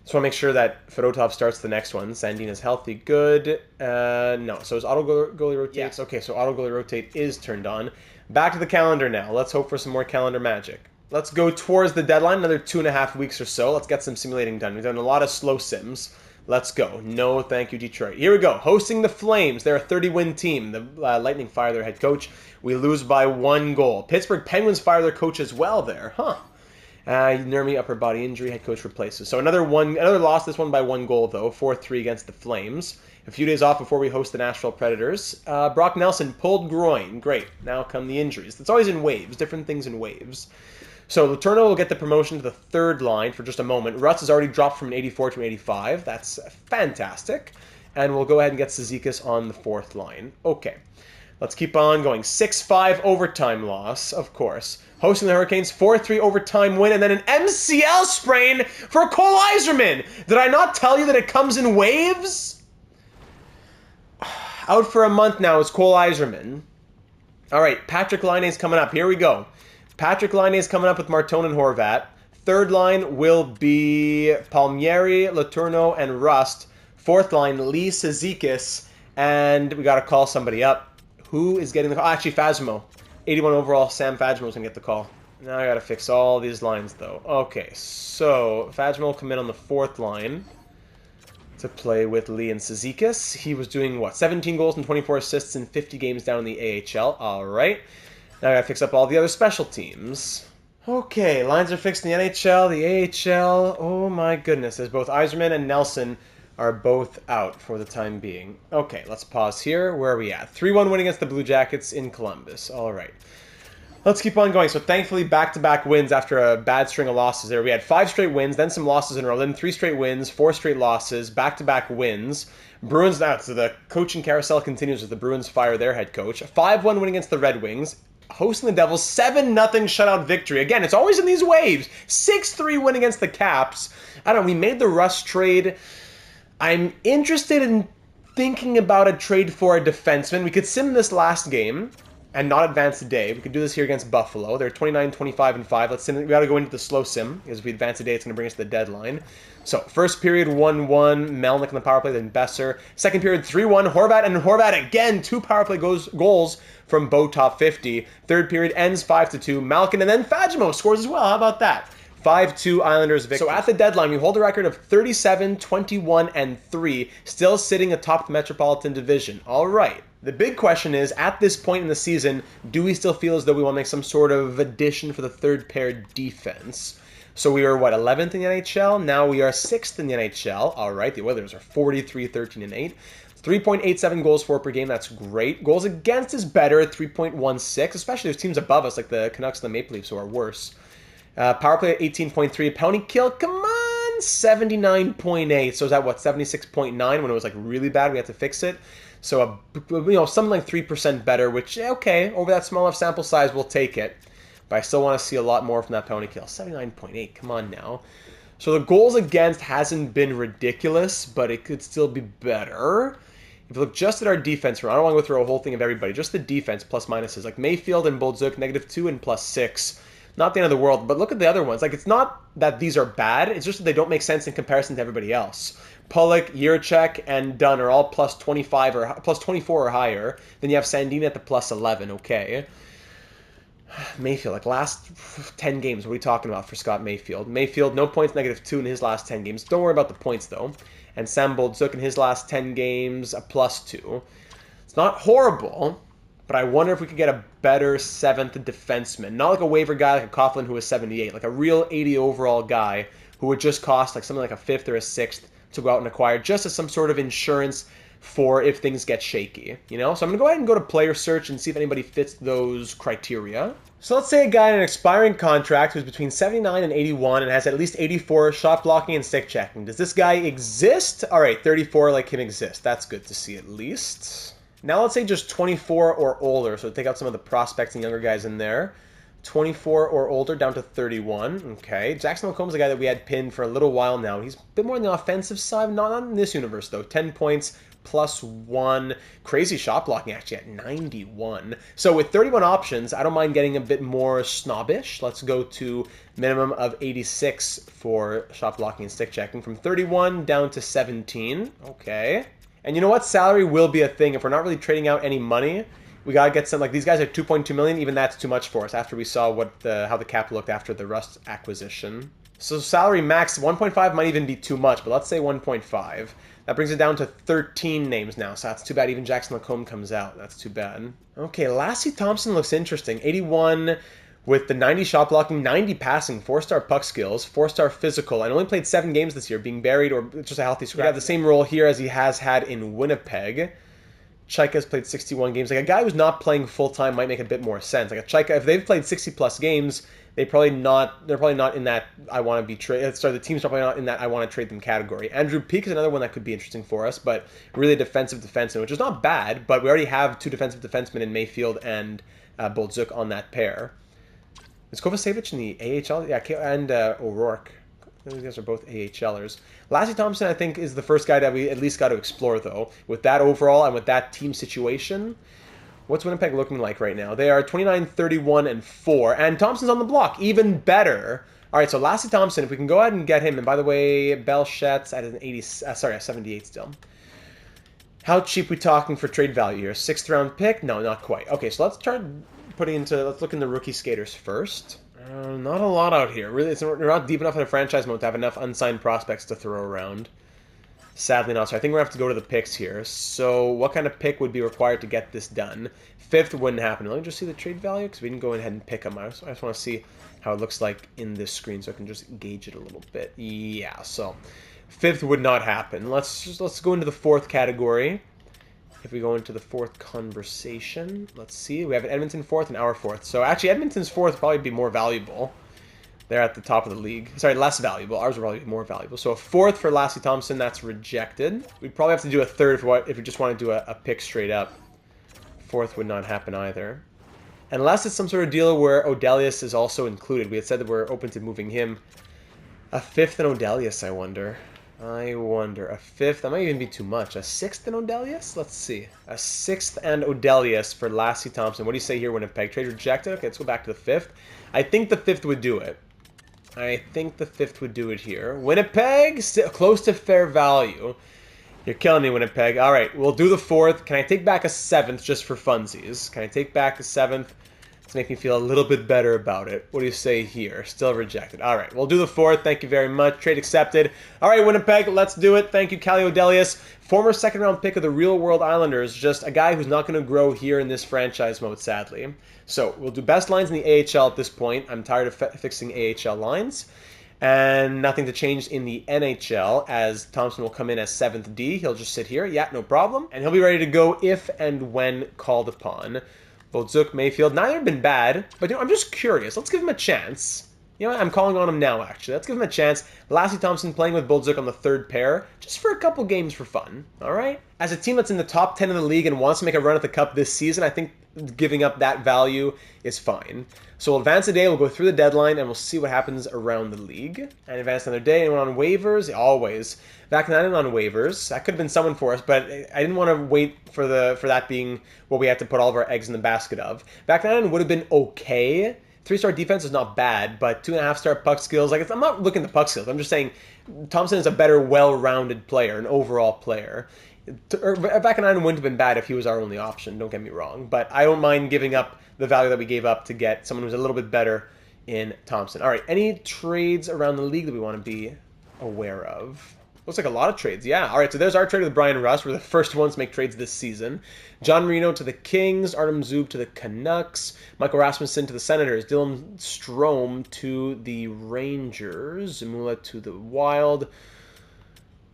Speaker 1: Just want to make sure that Fedotov starts the next one. Sandin is healthy. Good. No. So his auto goalie rotates. Yeah. Okay, so auto goalie rotate is turned on. Back to the calendar now. Let's hope for some more calendar magic. Let's go towards the deadline, another 2.5 weeks or so. Let's get some simulating done. We've done a lot of slow sims. Let's go. No, thank you, Detroit. Here we go. Hosting the Flames. They're a 30-win team. The Lightning fire their head coach. We lose by 1 goal. Pittsburgh Penguins fire their coach as well there. Huh. Nermi upper body injury. Head coach replaces. So another loss, this one by 1 goal, though. 4-3 against the Flames. A few days off before we host the Nashville Predators. Brock Nelson pulled groin. Great. Now come the injuries. It's always in waves. Different things in waves. So Letourneau will get the promotion to the third line for just a moment. Rust has already dropped from an 84 to an 85. That's fantastic. And we'll go ahead and get Cizikas on the fourth line. Okay. Let's keep on going. 6-5 overtime loss, of course. Hosting the Hurricanes, 4-3 overtime win, and then an MCL sprain for Cole Yzerman. Did I not tell you that it comes in waves? Out for a month now is Cole Yzerman. All right, Patrick Laine's coming up. Here we go. Patrick Laine is coming up with Martone and Horvat. Third line will be Palmieri, Letourneau, and Rust. Fourth line, Lee Cizikas. And we got to call somebody up. Who is getting the call? Actually, Phasmo. 81 overall, Sam Phasmo is going to get the call. Now I got to fix all these lines, though. Okay, so Phasmo will come in on the fourth line to play with Lee and Cizikas. He was doing, what, 17 goals and 24 assists in 50 games down in the AHL. All right. Now I gotta fix up all the other special teams. Okay, lines are fixed in the NHL, the AHL. Oh my goodness, there's both Yzerman and Nelson are both out for the time being. Okay, let's pause here. Where are we at? 3-1 win against the Blue Jackets in Columbus. All right. Let's keep on going. So thankfully, back-to-back wins after a bad string of losses there. We had 5 straight wins, then some losses in a row, then 3 straight wins, 4 straight losses, back-to-back wins. Bruins now, so the coaching carousel continues as the Bruins fire their head coach. A 5-1 win against the Red Wings. Hosting the Devils, 7-0 shutout victory. Again, it's always in these waves. 6-3 win against the Caps. I don't know, we made the Rust trade. I'm interested in thinking about a trade for a defenseman. We could sim this last game and not advance today. We could do this here against Buffalo. They're 29, 25, and 5. Let's sim. We got to go into the slow sim because if we advance today, it's going to bring us to the deadline. So, first period, 1-1. Melnick on the power play, then Besser. Second period, 3-1. Horvat, and Horvat again. 2 power play goals from Bo Top 50. Third period ends 5-2. Malkin, and then Fagemo scores as well. How about that? 5-2 Islanders victory. So at the deadline, we hold a record of 37, 21, and 3, still sitting atop the Metropolitan Division. All right. The big question is, at this point in the season, do we still feel as though we want to make some sort of addition for the third pair defense? So we were, what, 11th in the NHL? Now we are 6th in the NHL. All right, the Oilers are 43, 13, and 8. 3.87 goals for per game. That's great. Goals against is better at 3.16, especially there's teams above us like the Canucks and the Maple Leafs who are worse. Power play at 18.3. Penalty kill, come on, 79.8. So is that what, 76.9 when it was like really bad? We had to fix it. So something like 3% better, which okay, over that small enough sample size, we'll take it. But I still want to see a lot more from that penalty kill. 79.8. Come on now. So the goals against hasn't been ridiculous, but it could still be better. If you look just at our defense, I don't want to go through a whole thing of everybody, just the defense plus minuses. Like Mayfield and Bolduc, -2 and +6. Not the end of the world, but look at the other ones. Like, it's not that these are bad, it's just that they don't make sense in comparison to everybody else. Pollock, Jiricek, and Dunn are all +25 or +24 or higher. Then you have Sandin at the +11, okay. Mayfield, like last 10 games, what are we talking about for Scott Mayfield? Mayfield, no points, -2 in his last 10 games. Don't worry about the points, though. And Sam Bolduc in his last 10 games, a +2. It's not horrible, but I wonder if we could get a better 7th defenseman. Not like a waiver guy like a Coughlin who was 78, like a real 80 overall guy who would just cost like something like a 5th or a 6th to go out and acquire, just as some sort of insurance for if things get shaky, you know? So I'm going to go ahead and go to player search and see if anybody fits those criteria. So let's say a guy in an expiring contract who's between 79 and 81 and has at least 84 shot blocking and stick checking. Does this guy exist? All right, 34 like him exist. That's good to see at least. Now let's say just 24 or older. So take out some of the prospects and younger guys in there. 24 or older down to 31. Okay. Jackson Lacombe's a guy that we had pinned for a little while now. He's a bit more on the offensive side. Not in this universe, though. 10 points, +1. Crazy shot blocking, actually, at 91. So with 31 options, I don't mind getting a bit more snobbish. Let's go to minimum of 86 for shot blocking and stick checking. From 31 down to 17. Okay. And you know what? Salary will be a thing. If we're not really trading out any money, we gotta get some, like these guys are 2.2 million, even that's too much for us after we saw how the cap looked after the Rust acquisition. So salary max 1.5 might even be too much, but let's say 1.5. That brings it down to 13 names now, so that's too bad. Even Jackson Lacombe comes out. That's too bad. Okay, Lassie Thompson looks interesting. 81 with the 90 shot blocking, 90 passing, 4-star puck skills, 4-star physical, and only played 7 games this year, being buried or just a healthy scrap. He had the same role here as he has had in Winnipeg. Chaika's played 61 games. Like a guy who's not playing full-time might make a bit more sense. Like a Chaika, if they've played 60-plus games, they're probably not in that I want to be trade. Sorry, the team's probably not in that I want to trade them category. Andrew Peeke is another one that could be interesting for us, but really defensive defenseman, which is not bad, but we already have 2 defensive defensemen in Mayfield and Bolduc on that pair. Is Kovacevic in the AHL? Yeah, and O'Rourke. Those guys are both AHLers. Lassie Thompson, I think, is the first guy that we at least got to explore, though. With that overall and with that team situation, what's Winnipeg looking like right now? They are 29, 31, and 4. And Thompson's on the block. Even better. All right, so Lassie Thompson, if we can go ahead and get him. And by the way, Belchet's at an 78 still. How cheap we talking for trade value here? 6th round pick? No, not quite. Okay, so let's look into rookie skaters first. Not a lot out here. Really, we're not deep enough in the franchise mode to have enough unsigned prospects to throw around. Sadly not. So I think we're going to have to go to the picks here. So what kind of pick would be required to get this done? 5th wouldn't happen. Let me just see the trade value because we didn't go ahead and pick them. I just want to see how it looks like in this screen so I can just gauge it a little bit. Yeah, so 5th would not happen. Let's go into the 4th category. If we go into the 4th conversation, let's see. We have an Edmonton 4th and our 4th. So actually, Edmonton's 4th would probably be more valuable. They're at the top of the league. Sorry, less valuable. Ours would probably be more valuable. So a 4th for Lassie Thompson, that's rejected. We'd probably have to do a 3rd if we just want to do a pick straight up. 4th would not happen either. Unless it's some sort of deal where Odelius is also included. We had said that we're open to moving him. A 5th in Odelius, I wonder. A 5th, that might even be too much. A 6th in Odelius? Let's see. A 6th and Odelius for Lassie Thompson. What do you say here, Winnipeg? Trade rejected? Okay, let's go back to the 5th. I think the 5th would do it. Here. Winnipeg, close to fair value. You're killing me, Winnipeg. All right, we'll do the 4th. Can I take back a 7th just for funsies? Can I take back a 7th? to make me feel a little bit better about it. What do you say here? Still rejected. All right, we'll do the fourth. Thank you very much. Trade accepted. All right, Winnipeg, let's do it. Thank you, Calio Delius. Former second-round pick of the Real World Islanders. Just a guy who's not going to grow here in this franchise mode, sadly. So we'll do best lines in the AHL at this point. I'm tired of fixing AHL lines. And nothing to change in the NHL, as Thompson will come in as 7th D. He'll just sit here. Yeah, no problem. And he'll be ready to go if and when called upon. Boldzuk, Mayfield, neither have been bad, but I'm just curious. Let's give him a chance. You know what? I'm calling on him now, actually. Let's give him a chance. Lassie Thompson playing with Boldzuk on the 3rd pair, just for a couple games for fun, all right? As a team that's in the top 10 of the league and wants to make a run at the Cup this season, I think giving up that value is fine. So we'll advance a day, we'll go through the deadline, and we'll see what happens around the league. And advance another day. Anyone on waivers? Always. Vakanen on waivers. That could have been someone for us, but I didn't want to wait for that being what we had to put all of our eggs in the basket of. Vakanen would have been okay. 3-star defense is not bad, but 2.5-star puck skills. I'm not looking at the puck skills. I'm just saying Thompson is a better, well-rounded player, an overall player. Vakanen wouldn't have been bad if he was our only option, don't get me wrong. But I don't mind giving up the value that we gave up to get someone who's a little bit better in Thompson. All right, any trades around the league that we want to be aware of? Looks like a lot of trades, yeah. All right, so there's our trade with Brian Rust. We're the first ones to make trades this season. John Marino to the Kings, Artem Zub to the Canucks, Michael Rasmussen to the Senators, Dylan Strome to the Rangers, Zamula to the Wild.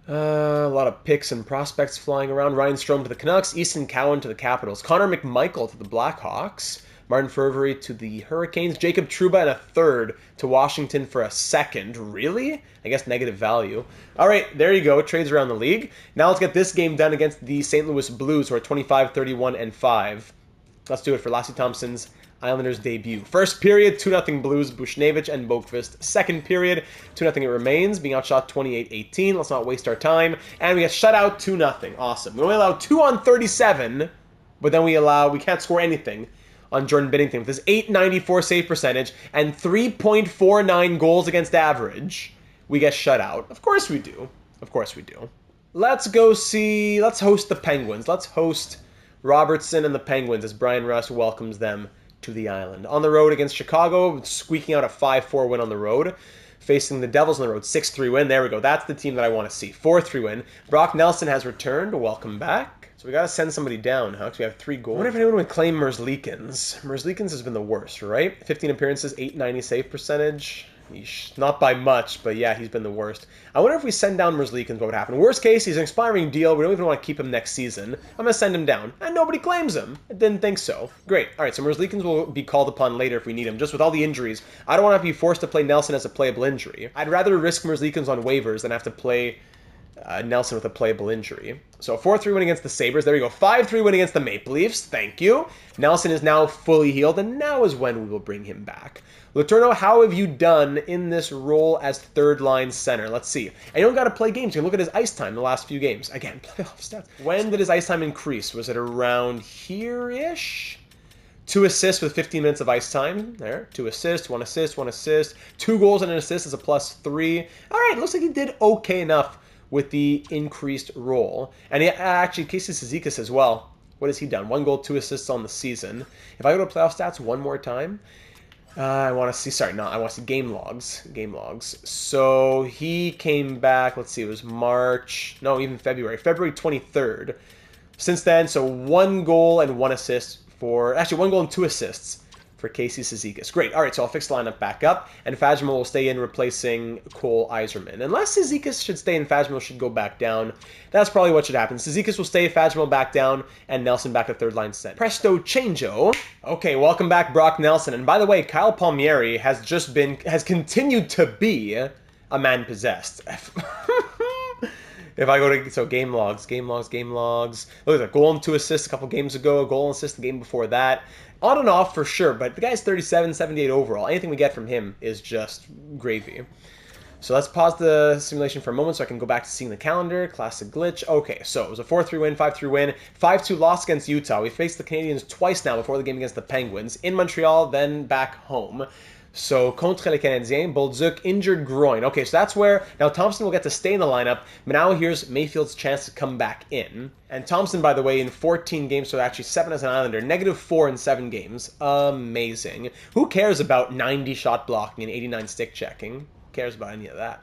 Speaker 1: A lot of picks and prospects flying around. Ryan Strome to the Canucks, Easton Cowan to the Capitals, Connor McMichael to the Blackhawks, Martin Fervery to the Hurricanes, Jacob Trouba and a 3rd to Washington for a 2nd. Really? I guess negative value. All right, there you go. Trades around the league. Now let's get this game done against the St. Louis Blues, who are 25, 31, and 5. Let's do it for Lassie Thompson's Islanders debut. First period, 2-0 Blues, Bushnevich and Boqvist. Second period, 2-0 it remains, being outshot 28-18. Let's not waste our time. And we get shut out 2-0. Awesome. We only allow 2 on 37, but then we can't score anything on Jordan Binnington with his .894 save percentage and 3.49 goals against average. We get shut out. Of course we do. Of course we do. Let's host the Penguins. Let's host Robertson and the Penguins as Brian Rust welcomes them to the island. On the road against Chicago, squeaking out a 5-4 win on the road. Facing the Devils on the road, 6-3 win. There we go. That's the team that I want to see. 4-3 win. Brock Nelson has returned. Welcome back. So we got to send somebody down, huh? Because we have 3 goals. I wonder if anyone would claim Merzlikins. Merzlikins has been the worst, right? 15 appearances, .890 save percentage. Yeesh. Not by much, but yeah, he's been the worst. I wonder if we send down Merzlikins, what would happen? Worst case, he's an expiring deal. We don't even want to keep him next season. I'm going to send him down. And nobody claims him. I didn't think so. Great. All right, so Merzlikins will be called upon later if we need him. Just with all the injuries, I don't want to be forced to play Nelson as a playable injury. I'd rather risk Merzlikins on waivers than have to play Nelson with a playable injury. So a 4-3 win against the Sabres. There we go. 5-3 win against the Maple Leafs. Thank you. Nelson is now fully healed, and now is when we will bring him back. Letourneau, how have you done in this role as 3rd-line center? Let's see. And you don't got to play games. You can look at his ice time the last few games. Again, playoff stats. When did his ice time increase? Was it around here-ish? 2 assists with 15 minutes of ice time. There. 2 assists, 1 assist, 1 assist. 2 goals and an assist is a +3. All right, looks like he did okay enough with the increased role. And actually, Casey Cizikas as well. What has he done? 1 goal, 2 assists on the season. If I go to playoff stats one more time, I want to see game logs. Game logs. So he came back, let's see, it was February 23rd. Since then, so 1 goal and 1 assist actually 1 goal and 2 assists for Casey Cizikas. Great. All right, so I'll fix the lineup back up, and Fajimo will stay in replacing Cole Yzerman. Unless Cizikas should stay and Fajimo should go back down, that's probably what should happen. Cizikas will stay, Fajimo back down, and Nelson back at 3rd-line center. Presto changeo. Okay, welcome back, Brock Nelson. And by the way, Kyle Palmieri has continued to be a man possessed. If I go to, game logs. Look at that, goal and 2 assists a couple games ago, a goal and assist the game before that. On and off for sure, but the guy's 37, 78 overall. Anything we get from him is just gravy. So let's pause the simulation for a moment so I can go back to seeing the calendar. Classic glitch. Okay, so it was a 4-3 win, 5-3 win, 5-2 loss against Utah. We faced the Canadiens twice now before the game against the Penguins. In Montreal, then back home. So, contre les Canadiens, Bolduc injured groin. Okay, so that's where, now Thompson will get to stay in the lineup, but now here's Mayfield's chance to come back in. And Thompson, by the way, in 14 games, so actually 7 as an Islander, -4 in 7 games. Amazing. Who cares about 90 shot blocking and 89 stick checking? Who cares about any of that?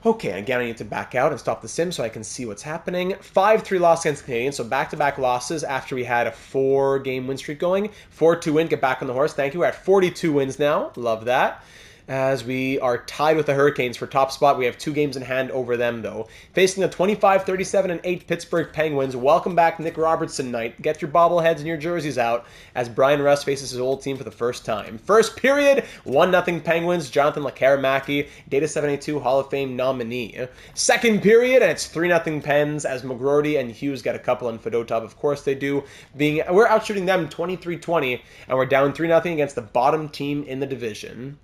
Speaker 1: Okay, again, I need to back out and stop the sim so I can see what's happening. 5-3 loss against the Canadiens, so back-to-back losses after we had a 4-game win streak going. 4-2 win, get back on the horse. Thank you. We're at 42 wins now. Love that. As we are tied with the Hurricanes for top spot. We have 2 games in hand over them, though. Facing the 25, 37, and 8 Pittsburgh Penguins. Welcome back, Nick Robertson night. Get your bobbleheads and your jerseys out as Brian Rust faces his old team for the first time. First period, 1-0 Penguins. Jonathan Lecaramaki, Data 782 Hall of Fame nominee. Second period, and it's 3-0 Pens as McGroarty and Hughes get a couple on Fedotov. Of course they do. We're outshooting them 23-20, and we're down 3-0 against the bottom team in the division.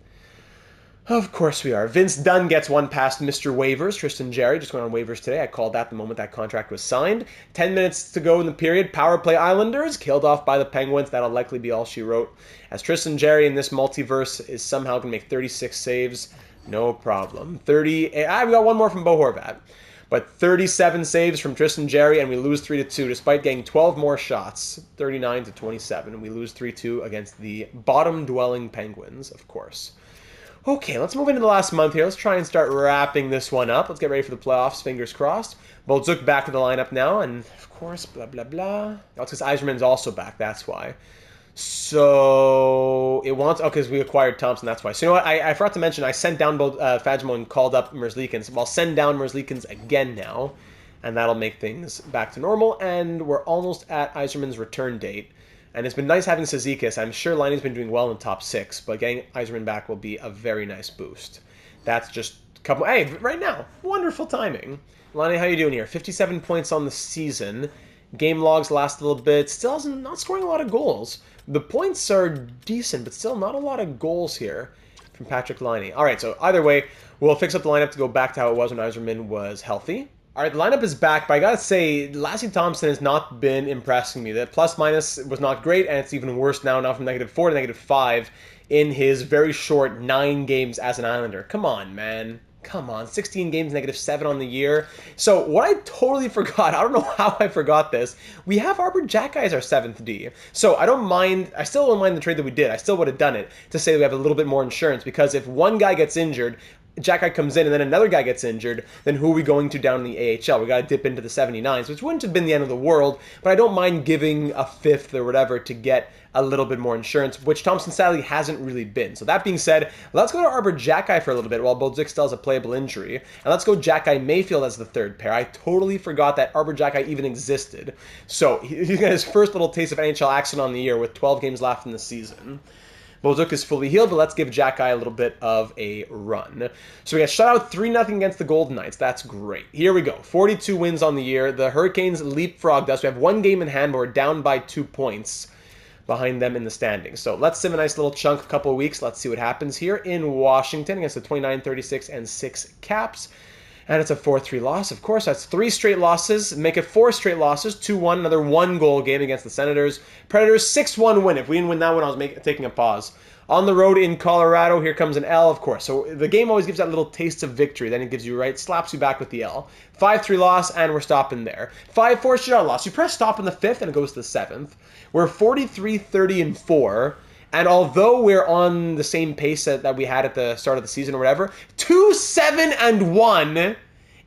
Speaker 1: Of course we are. Vince Dunn gets one past Mr. Waivers. Tristan Jarry just went on waivers today. I called that the moment that contract was signed. 10 minutes to go in the period. Power play Islanders. Killed off by the Penguins. That'll likely be all she wrote. As Tristan Jarry in this multiverse is somehow going to make 36 saves. No problem. We got one more from Bo Horvat. But 37 saves from Tristan Jarry, and we lose 3-2, despite getting 12 more shots. 39-27. We lose 3-2 against the bottom-dwelling Penguins, of course. Okay, let's move into the last month here. Let's try and start wrapping this one up. Let's get ready for the playoffs, fingers crossed. Bolduc back to the lineup now, and of course, blah, blah, blah. That's because Yzerman's also back, that's why. So, it wants... Okay, because we acquired Thompson, that's why. So, you know what? I forgot to mention, I sent down Fajmo and called up Merzlikins. Well, I'll send down Merzlikins again now, and that'll make things back to normal, and we're almost at Yzerman's return date. And it's been nice having Cizikas. I'm sure Liney's been doing well in the top 6, but getting Yzerman back will be a very nice boost. That's just a couple... Hey, right now, wonderful timing. Liney, how you doing here? 57 points on the season. Game logs last a little bit. Still not scoring a lot of goals. The points are decent, but still not a lot of goals here from Patrick Liney. All right, so either way, we'll fix up the lineup to go back to how it was when Yzerman was healthy. All right, the lineup is back, but I gotta say, Lassie Thompson has not been impressing me. The plus-minus was not great, and it's even worse now from -4 to -5 in his very short 9 games as an Islander. Come on, man. Come on, 16 games, -7 on the year. So what I totally forgot, I don't know how I forgot this, we have Arbor Jack as our 7th D. So I still don't mind the trade that we did. I still would have done it to say we have a little bit more insurance, because if one guy gets injured, Jack comes in and then another guy gets injured, then who are we going to down in the AHL? We got to dip into the 79s, which wouldn't have been the end of the world, but I don't mind giving a 5th or whatever to get a little bit more insurance, which Thompson sadly hasn't really been. So that being said, let's go to Arbor Jack for a little bit while Bolduc still has a playable injury. And let's go Jack Mayfield as the 3rd pair. I totally forgot that Arbor Jack even existed. So he's got his first little taste of NHL action on the year with 12 games left in the season. Bolduc is fully healed, but let's give Jack a little bit of a run. So we got shut out 3-0 against the Golden Knights. That's great. Here we go. 42 wins on the year. The Hurricanes leapfrogged us. We have 1 game in hand, but we're down by 2 points behind them in the standings. So let's sim a nice little chunk, a couple of weeks. Let's see what happens here in Washington against the 29, 36, and 6 Caps. And it's a 4-3 loss. Of course, that's 3 straight losses. Make it 4 straight losses. 2-1, another 1-goal game against the Senators. Predators, 6-1 win. If we didn't win that one, I was taking a pause. On the road in Colorado, here comes an L, of course. So the game always gives that little taste of victory. Then it gives you, slaps you back with the L. 5-3 loss, and we're stopping there. 5-4 shootout loss. You press stop in the 5th, and it goes to the 7th. We're 43, 30, and 4. And although we're on the same pace that we had at the start of the season or whatever, 2-7-1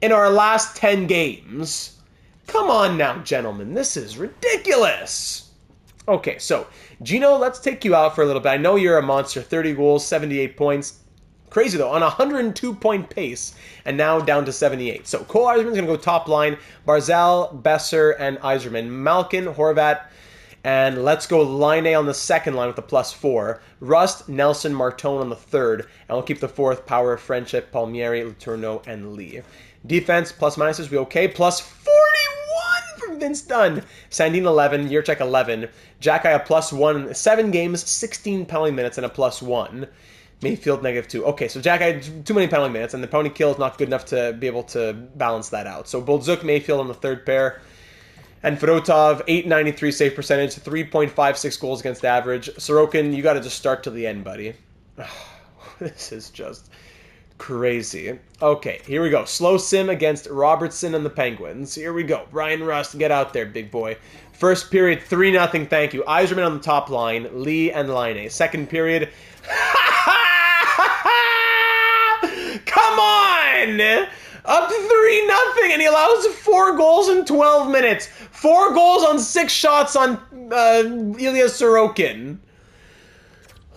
Speaker 1: in our last 10 games. Come on now, gentlemen. This is ridiculous. Okay, so, Gino, let's take you out for a little bit. I know you're a monster. 30 goals, 78 points. Crazy, though, on a 102-point pace, and now down to 78. So, Cole Yzerman's going to go top line. Barzal, Besser, and Yzerman. Malkin, Horvat, and let's go Line on the second line with the +4. Rust, Nelson, Martone on the 3rd. And we'll keep the 4th, Power, Friendship, Palmieri, Letourneau, and Lee. Defense, plus-minuses, we okay. +41 from Vince Dunn. Sandin, 11. Yurchek, 11. Jack-Eye, a +1. 7 games, 16 penalty minutes, and a +1. Mayfield, -2. Okay, so Jack-Eye, too many penalty minutes, and the penalty kill is not good enough to be able to balance that out. So Bolduc, Mayfield on the 3rd pair. And Fedotov, .893 save percentage, 3.56 goals against average. Sorokin, you got to just start to the end, buddy. This is just crazy. Okay, here we go. Slow sim against Robertson and the Penguins. Here we go. Ryan Rust, get out there, big boy. First period, 3-0, thank you. Yzerman on the top line, Lee and Laine. Second period... Come on! Up 3-0, and he allows 4 goals in 12 minutes. 4 goals on 6 shots on Ilya Sorokin.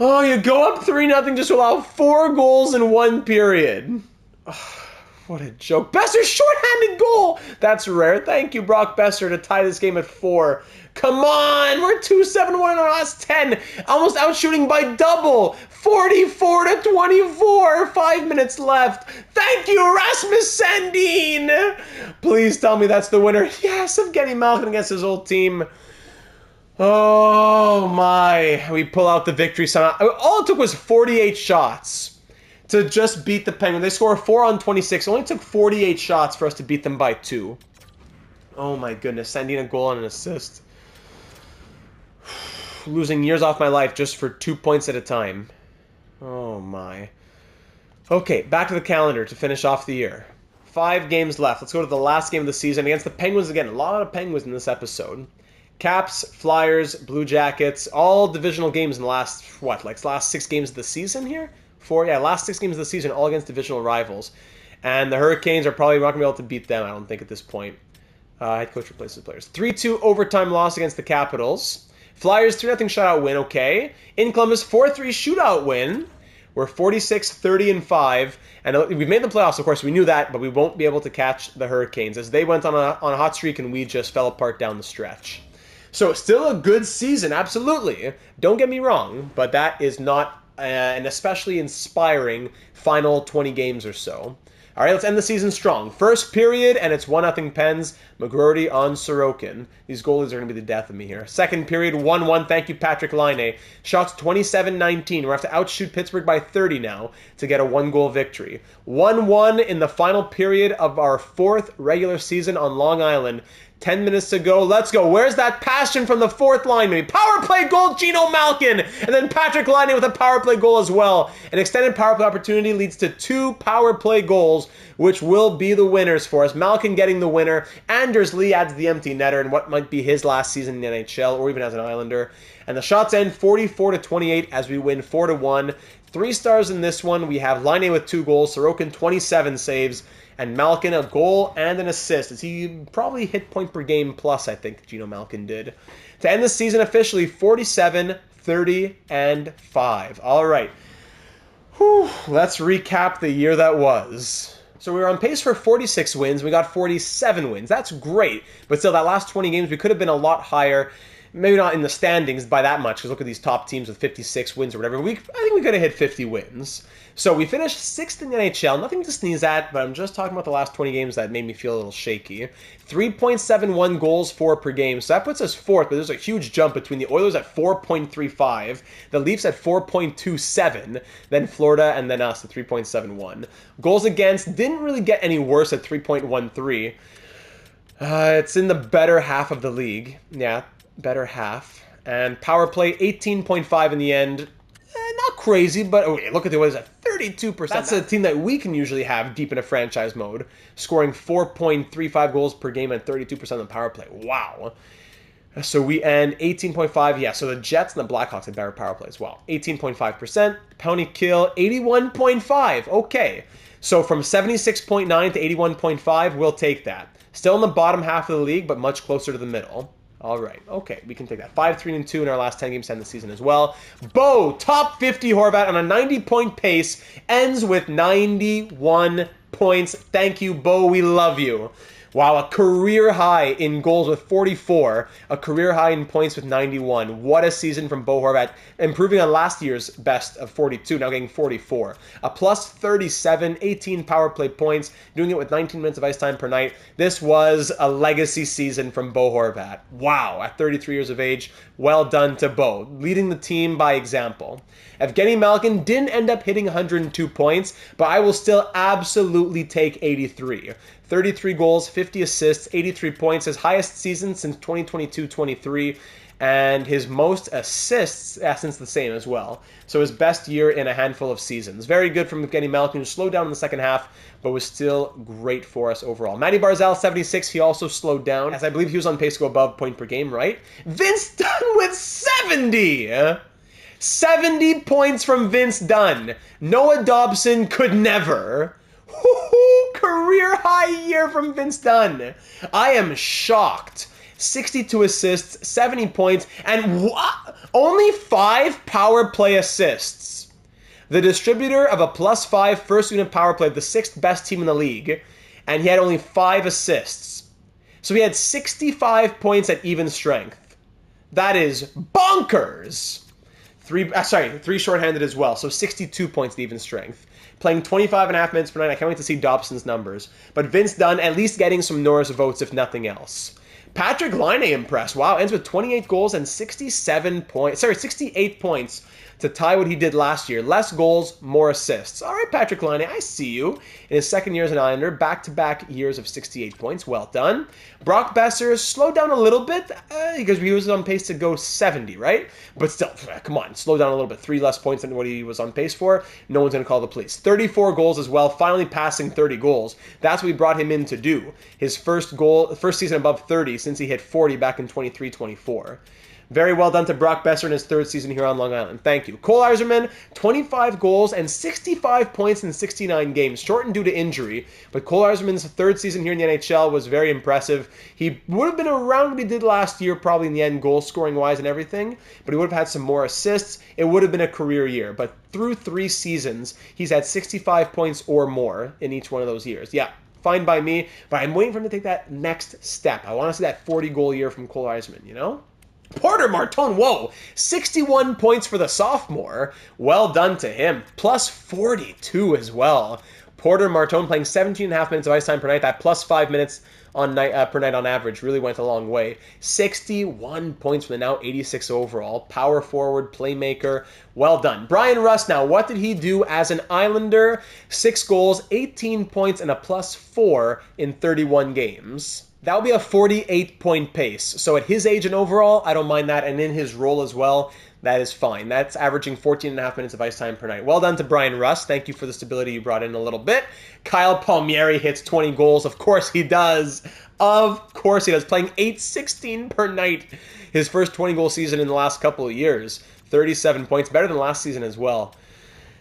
Speaker 1: Oh, you go up 3-0 just to allow 4 goals in 1 period. Oh, what a joke. Besser's shorthanded goal! That's rare. Thank you, Brock Besser, to tie this game at 4. Come on! We're 2-7-1 in our last 10. Almost outshooting by double. 44-24. 5 minutes left. Thank you, Rasmus Sandin! Please tell me that's the winner. Yes, Evgeny Malkin against his old team. Oh my, we pull out the victory somehow. All it took was 48 shots to just beat the Penguins. They score 4 on 26. It only took 48 shots for us to beat them by 2. Oh my goodness, sending a goal and an assist. Losing years off my life just for 2 points at a time. Oh my. Okay, back to the calendar to finish off the year. 5 games left. Let's go to the last game of the season against the Penguins again. A lot of Penguins in this episode. Caps, Flyers, Blue Jackets, all divisional games in the last, last 6 games of the season here? 4? Yeah, last 6 games of the season, all against divisional rivals. And the Hurricanes are probably not going to be able to beat them, I don't think, at this point. Head coach replaces players. 3-2 overtime loss against the Capitals. Flyers, 3-0 shutout win, okay. In Columbus, 4-3 shootout win. We're 46-30-5. And we've made the playoffs, of course, we knew that, but we won't be able to catch the Hurricanes as they went on a hot streak and we just fell apart down the stretch. So still a good season, absolutely. Don't get me wrong, but that is not an especially inspiring final 20 games or so. All right, let's end the season strong. First period, and it's 1-0 Pens. McGroarty on Sorokin. These goalies are going to be the death of me here. Second period, 1-1. Thank you, Patrick Laine. Shots 27-19. We're going to have to outshoot Pittsburgh by 30 now to get a 1-goal victory. 1-1 in the final period of our 4th regular season on Long Island. 10 minutes to go. Let's go. Where's that passion from the 4th line? Maybe power play goal, Gino Malkin. And then Patrick Laine with a power play goal as well. An extended power play opportunity leads to 2 power play goals, which will be the winners for us. Malkin getting the winner. Anders Lee adds the empty netter in what might be his last season in the NHL or even as an Islander. And the shots end 44-28 as we win 4-1. 3 stars in this one. We have Laine with 2 goals, Sorokin 27 saves, and Malkin a goal and an assist. As he probably hit point per game plus, I think Gino Malkin did. To end the season officially, 47-30-5. All right. Whew, let's recap the year that was. So we were on pace for 46 wins. We got 47 wins. That's great. But still, that last 20 games, we could have been a lot higher. Maybe not in the standings by that much, because look at these top teams with 56 wins or whatever. I think we could have hit 50 wins. So we finished 6th in the NHL. Nothing to sneeze at, but I'm just talking about the last 20 games that made me feel a little shaky. 3.71 goals for per game. So that puts us 4th, but there's a huge jump between the Oilers at 4.35, the Leafs at 4.27, then Florida, and then us at 3.71. Goals against didn't really get any worse at 3.13. It's in the better half of the league. Yeah. Better half. And power play 18.5 in the end. Not crazy, but look at the Oilers at 32%. That's a team that we can usually have deep in a franchise mode, scoring 4.35 goals per game and 32% on the power play. Wow. So we end 18.5. Yeah, so the Jets and the Blackhawks have better power play as well. 18.5%. Penalty kill 81.5. Okay. So from 76.9 to 81.5, we'll take that. Still in the bottom half of the league, but much closer to the middle. All right, okay, we can take that. 5-3-2 in our last 10 games to end the season as well. Bo, top 50 Horvat on a 90-point pace, ends with 91 points. Thank you, Bo, we love you. Wow, a career high in goals with 44, a career high in points with 91. What a season from Bo Horvat, improving on last year's best of 42, now getting 44. A plus 37, 18 power play points, doing it with 19 minutes of ice time per night. This was a legacy season from Bo Horvat. Wow, at 33 years of age, well done to Bo, leading the team by example. Evgeny Malkin didn't end up hitting 102 points, but I will still absolutely take 83. 33 goals, 50 assists, 83 points, his highest season since 2022-23. And his most assists, since the same as well. So his best year in a handful of seasons. Very good from Evgeny Malkin, who slowed down in the second half, but was still great for us overall. Matty Barzal, 76, he also slowed down, as I believe he was on pace to go above point per game, right? Vince Dunn with 70! 70 points from Vince Dunn. Noah Dobson could never. Career high year from Vince Dunn. I am shocked. 62 assists, 70 points, and only 5 power play assists. The distributor of a +5 first unit power play, the 6th best team in the league, and he had only 5 assists. So he had 65 points at even strength. That is bonkers. 3 shorthanded as well, so 62 points at even strength. Playing 25.5 minutes per night. I can't wait to see Dobson's numbers. But Vince Dunn at least getting some Norris votes, if nothing else. Patrick Laine impressed. Wow, ends with 28 goals and 68 points to tie what he did last year. Less goals, more assists. All right, Patrick Laine, I see you. In his second year as an Islander, back-to-back years of 68 points. Well done. Brock Besser slowed down a little bit because he was on pace to go 70, right? But still, come on, slow down a little bit. 3 less points than what he was on pace for. No one's going to call the police. 34 goals as well, finally passing 30 goals. That's what we brought him in to do. His first season above 30 since he hit 40 back in 23-24. Very well done to Brock Besser in his 3rd season here on Long Island. Thank you. Cole Yzerman, 25 goals and 65 points in 69 games. Shortened due to injury, but Cole Yzerman's 3rd season here in the NHL was very impressive. He would have been around what he did last year, probably in the end, goal-scoring-wise and everything, but he would have had some more assists. It would have been a career year, but through 3 seasons, he's had 65 points or more in each one of those years. Yeah. Fine by me, but I'm waiting for him to take that next step. I want to see that 40-goal year from Cole Yzerman, you know? Porter Martone, whoa, 61 points for the sophomore. Well done to him. Plus 42 as well. Porter Martone playing 17.5 minutes of ice time per night. That plus 5 minutes on per night on average really went a long way. 61 points for the now 86 overall. Power forward, playmaker. Well done. Brian Rust now, what did he do as an Islander? 6 goals, 18 points, and a plus 4 in 31 games. That would be a 48-point pace. So at his age and overall, I don't mind that. And in his role as well, that is fine. That's averaging 14.5 minutes of ice time per night. Well done to Brian Rust. Thank you for the stability you brought in a little bit. Kyle Palmieri hits 20 goals. Of course he does. Of course he does. Playing .816 per night. His first 20-goal season in the last couple of years. 37 points. Better than last season as well.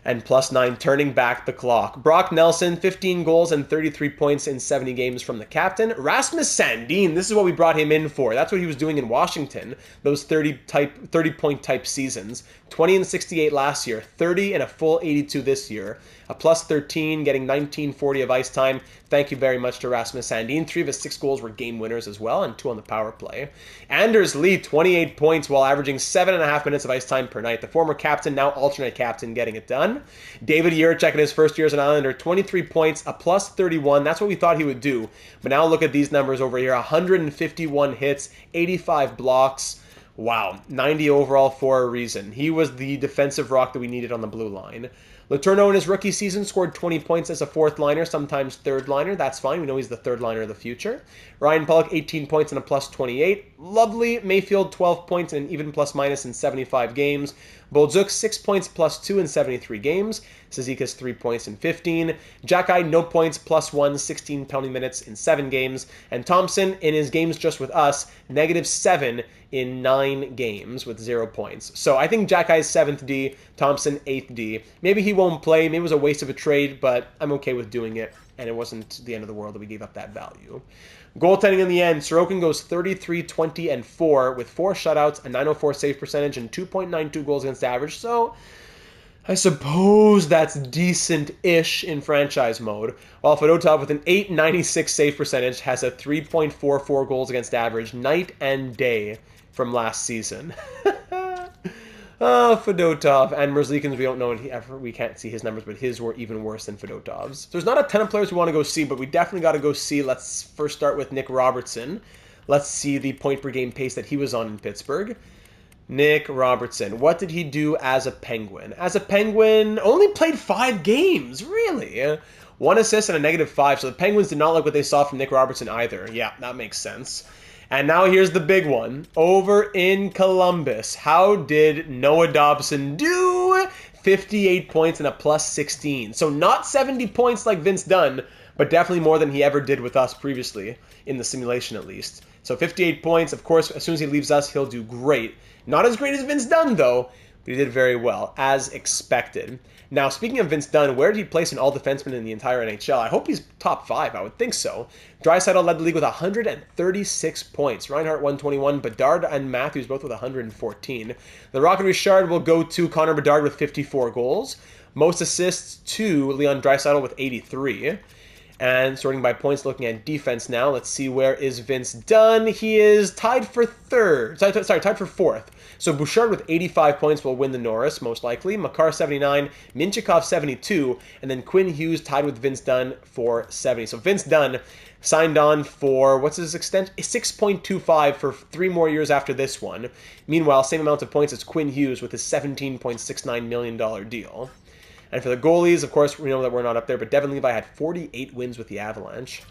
Speaker 1: And plus 9, turning back the clock. Brock Nelson, 15 goals and 33 points in 70 games from the captain. Rasmus Sandin, this is what we brought him in for. That's what he was doing in Washington, those 30-point type seasons. 20 and 68 last year, 30 and a full 82 this year. A plus 13, getting 1940 of ice time. Thank you very much to Rasmus Sandin. 3 of his 6 goals were game winners as well, and 2 on the power play. Anders Lee, 28 points while averaging 7.5 minutes of ice time per night. The former captain, now alternate captain, getting it done. David Jiricek in his first year as an Islander, 23 points, a plus 31. That's what we thought he would do. But now look at these numbers over here. 151 hits, 85 blocks. Wow, 90 overall for a reason. He was the defensive rock that we needed on the blue line. Letourneau in his rookie season scored 20 points as a 4th liner, sometimes 3rd liner. That's fine. We know he's the 3rd liner of the future. Ryan Pulock, 18 points and a plus 28. Lovely. Mayfield, 12 points and an even plus minus in 75 games. Boldzuk, 6 points plus 2 in 73 games. Cizikas, 3 points in 15. Jackeye, no points, plus 1, 16 penalty minutes in 7 games. And Thompson, in his games just with us, -7 in 9 games with 0 points. So I think Jackeye's 7th D, Thompson 8th D. Maybe he won't play. Maybe it was a waste of a trade, but I'm okay with doing it. And it wasn't the end of the world that we gave up that value. Goaltending in the end, Sorokin goes 33, 20, and 4 with 4 shutouts, a .904 save percentage, and 2.92 goals against average. So I suppose that's decent-ish in franchise mode. While Fedotov with an .896 save percentage has a 3.44 goals against average, night and day from last season. Fedotov and Merzlikins, we don't know we can't see his numbers, but his were even worse than Fedotov's. So there's not a ton of players we want to go see, but we definitely got to go see. Let's first start with Nick Robertson. Let's see the point per game pace that he was on in Pittsburgh. Nick Robertson, what did he do as a Penguin? As a Penguin, only played 5 games, really. 1 assist and a -5, so the Penguins did not like what they saw from Nick Robertson either. Yeah, that makes sense. And now here's the big one. Over in Columbus, how did Noah Dobson do? 58 points and a plus 16. So not 70 points like Vince Dunn, but definitely more than he ever did with us previously, in the simulation at least. So 58 points. Of course, as soon as he leaves us, he'll do great. Not as great as Vince Dunn, though, but he did very well, as expected. Now, speaking of Vince Dunn, where did he place in all defensemen in the entire NHL? I hope he's top 5. I would think so. Draisaitl led the league with 136 points. Reinhart 121. Bedard and Matthews both with 114. The Rocket Richard will go to Connor Bedard with 54 goals. Most assists to Leon Draisaitl with 83. And sorting by points, looking at defense now. Let's see, where is Vince Dunn? He is tied for tied for fourth. So Bouchard with 85 points will win the Norris, most likely. Makar 79, Minchikov 72, and then Quinn Hughes tied with Vince Dunn for 70. So Vince Dunn signed on for, what's his extent? 6.25 for 3 more years after this one. Meanwhile, same amount of points as Quinn Hughes with his $17.69 million deal. And for the goalies, of course, we know that we're not up there, but Devin Levi had 48 wins with the Avalanche.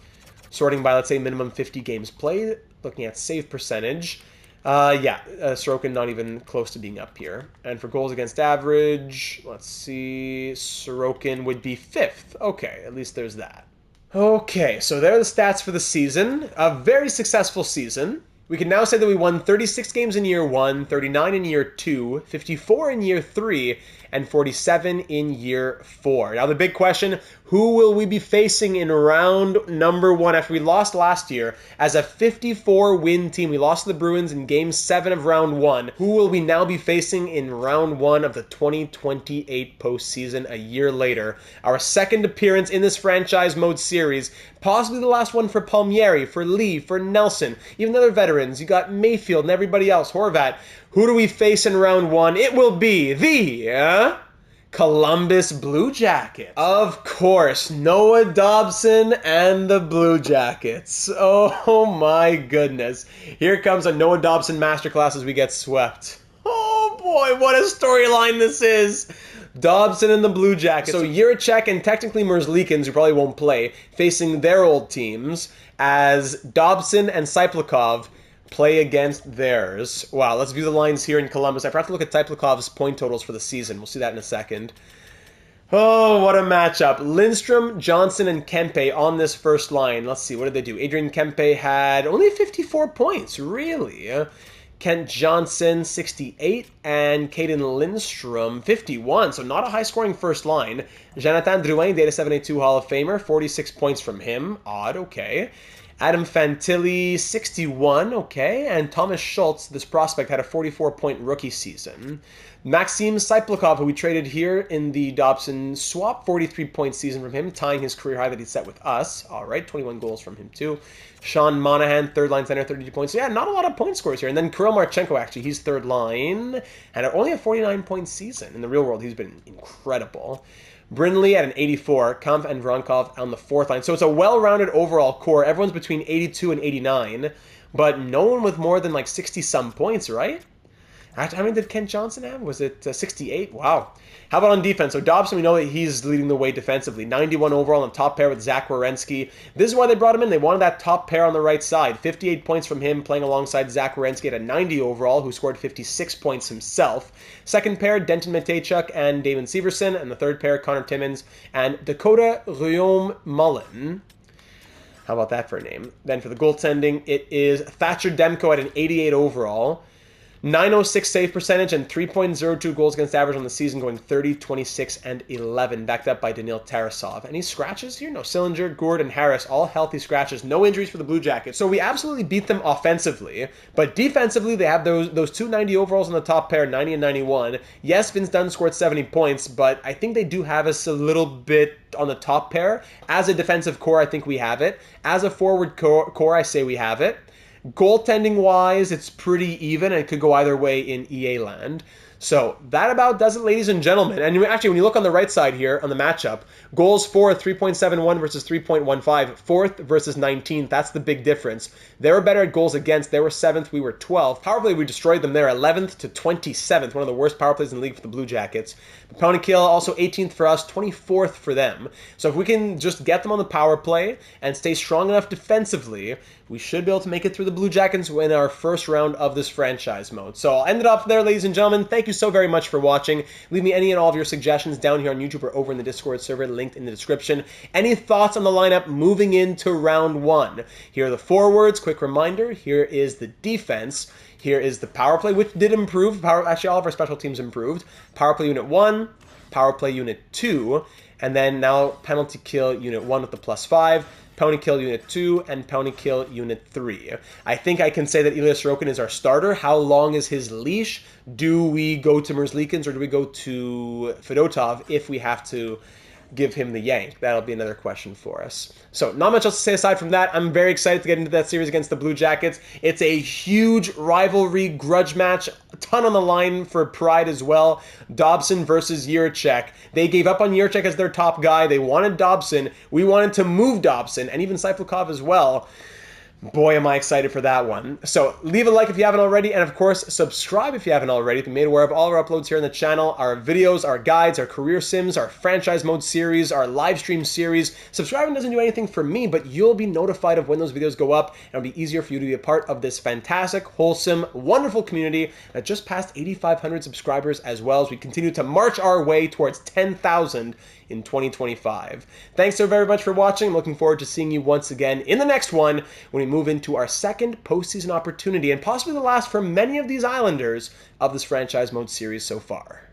Speaker 1: Sorting by, let's say, minimum 50 games played, looking at save percentage. Sorokin not even close to being up here. And for goals against average, let's see, Sorokin would be 5th. Okay, at least there's that. Okay, so there are the stats for the season. A very successful season. We can now say that we won 36 games in year 1, 39 in year 2, 54 in year 3, and 47 in year 4. Now the big question, who will we be facing in round number 1 after we lost last year as a 54-win team? We lost to the Bruins in game 7 of round 1. Who will we now be facing in round 1 of the 2028 postseason a year later? Our second appearance in this franchise mode series, possibly the last one for Palmieri, for Lee, for Nelson, even the other veterans. You got Mayfield and everybody else, Horvat. Who do we face in round 1? It will be the Columbus Blue Jackets. Of course, Noah Dobson and the Blue Jackets. Oh my goodness. Here comes a Noah Dobson masterclass as we get swept. Oh boy, what a storyline this is. Dobson and the Blue Jackets. So Jiricek and technically Merzlikins, who probably won't play, facing their old teams as Dobson and Cyplikov play against theirs. Wow, let's view the lines here in Columbus. I forgot to look at Cyplikov's point totals for the season. We'll see that in a second. Oh, what a matchup. Lindstrom, Johnson, and Kempe on this first line. Let's see, what did they do? Adrian Kempe had only 54 points, really. Kent Johnson, 68, and Caden Lindstrom, 51, so not a high-scoring first line. Jonathan Drouin, Data 782 Hall of Famer, 46 points from him. Odd, okay. Adam Fantilli, 61, okay. And Thomas Schultz, this prospect, had a 44-point rookie season. Maxim Cyplikov, who we traded here in the Dobson swap, 43-point season from him, tying his career high that he set with us. All right, 21 goals from him too. Sean Monahan, third line center, 32 points. So yeah, not a lot of point scores here. And then Kirill Marchenko, actually, he's third line, and only a 49-point season. In the real world, he's been incredible. Brindley at an 84, Kampf and Vronkov on the fourth line. So it's a well-rounded overall core. Everyone's between 82 and 89, but no one with more than like 60-some points, right? How many did Kent Johnson have? Was it 68? Wow. How about on defense? So Dobson, we know that he's leading the way defensively. 91 overall on the top pair with Zach Werenski. This is why they brought him in. They wanted that top pair on the right side. 58 points from him, playing alongside Zach Werenski at a 90 overall, who scored 56 points himself. Second pair, Denton Matejchuk and Damon Severson. And the third pair, Connor Timmins and Dakota Ruom-Mullen. How about that for a name? Then for the goaltending, it is Thatcher Demko at an 88 overall. 906 save percentage and 3.02 goals against average on the season, going 30, 26, and 11, backed up by Danil Tarasov. Any scratches here? No. Sillinger, Gourde, and Harris, all healthy scratches. No injuries for the Blue Jackets. So we absolutely beat them offensively, but defensively, they have those two 90 overalls on the top pair, 90 and 91. Yes, Vince Dunn scored 70 points, but I think they do have us a little bit on the top pair. As a defensive core, I think we have it. As a forward core, I say we have it. Goaltending-wise, it's pretty even, and it could go either way in EA land. So that about does it, ladies and gentlemen. And actually, when you look on the right side here on the matchup, goals for 3.71 versus 3.15, 4th versus 19th. That's the big difference. They were better at goals against. They were 7th. We were 12th. Power play, we destroyed them there, 11th to 27th. One of the worst power plays in the league for the Blue Jackets. Pound and kill, also 18th for us, 24th for them. So if we can just get them on the power play and stay strong enough defensively, we should be able to make it through the Blue Jackets in our first round of this franchise mode. So I'll end it off there, ladies and gentlemen. Thank you so very much for watching. Leave me any and all of your suggestions down here on YouTube or over in the Discord server, linked in the description. Any thoughts on the lineup moving into round 1? Here are the forwards. Quick reminder, here is the defense. Here is the power play, which did improve. Actually, all of our special teams improved. Power play unit 1, power play unit 2, and then now penalty kill unit 1 with the +5. Penalty kill unit 2, and penalty kill unit 3. I think I can say that Ilya Sorokin is our starter. How long is his leash? Do we go to Merzlikins or do we go to Fedotov if we have to give him the yank? That'll be another question for us. So not much else to say aside from that. I'm very excited to get into that series against the Blue Jackets. It's a huge rivalry, grudge match, a ton on the line for pride as well. Dobson versus Jiricek. They gave up on Jiricek as their top guy. They wanted Dobson. We wanted to move Dobson, and even Saiplakov as well. Boy, am I excited for that one. So leave a like if you haven't already, and of course, subscribe if you haven't already. Be made aware of all our uploads here on the channel, our videos, our guides, our career sims, our franchise mode series, our live stream series. Subscribing doesn't do anything for me, but you'll be notified of when those videos go up, and it'll be easier for you to be a part of this fantastic, wholesome, wonderful community that just passed 8,500 subscribers, as well as we continue to march our way towards 10,000 in 2025. Thanks so very much for watching. I'm looking forward to seeing you once again in the next one when we move into our second postseason opportunity and possibly the last for many of these Islanders of this franchise mode series so far.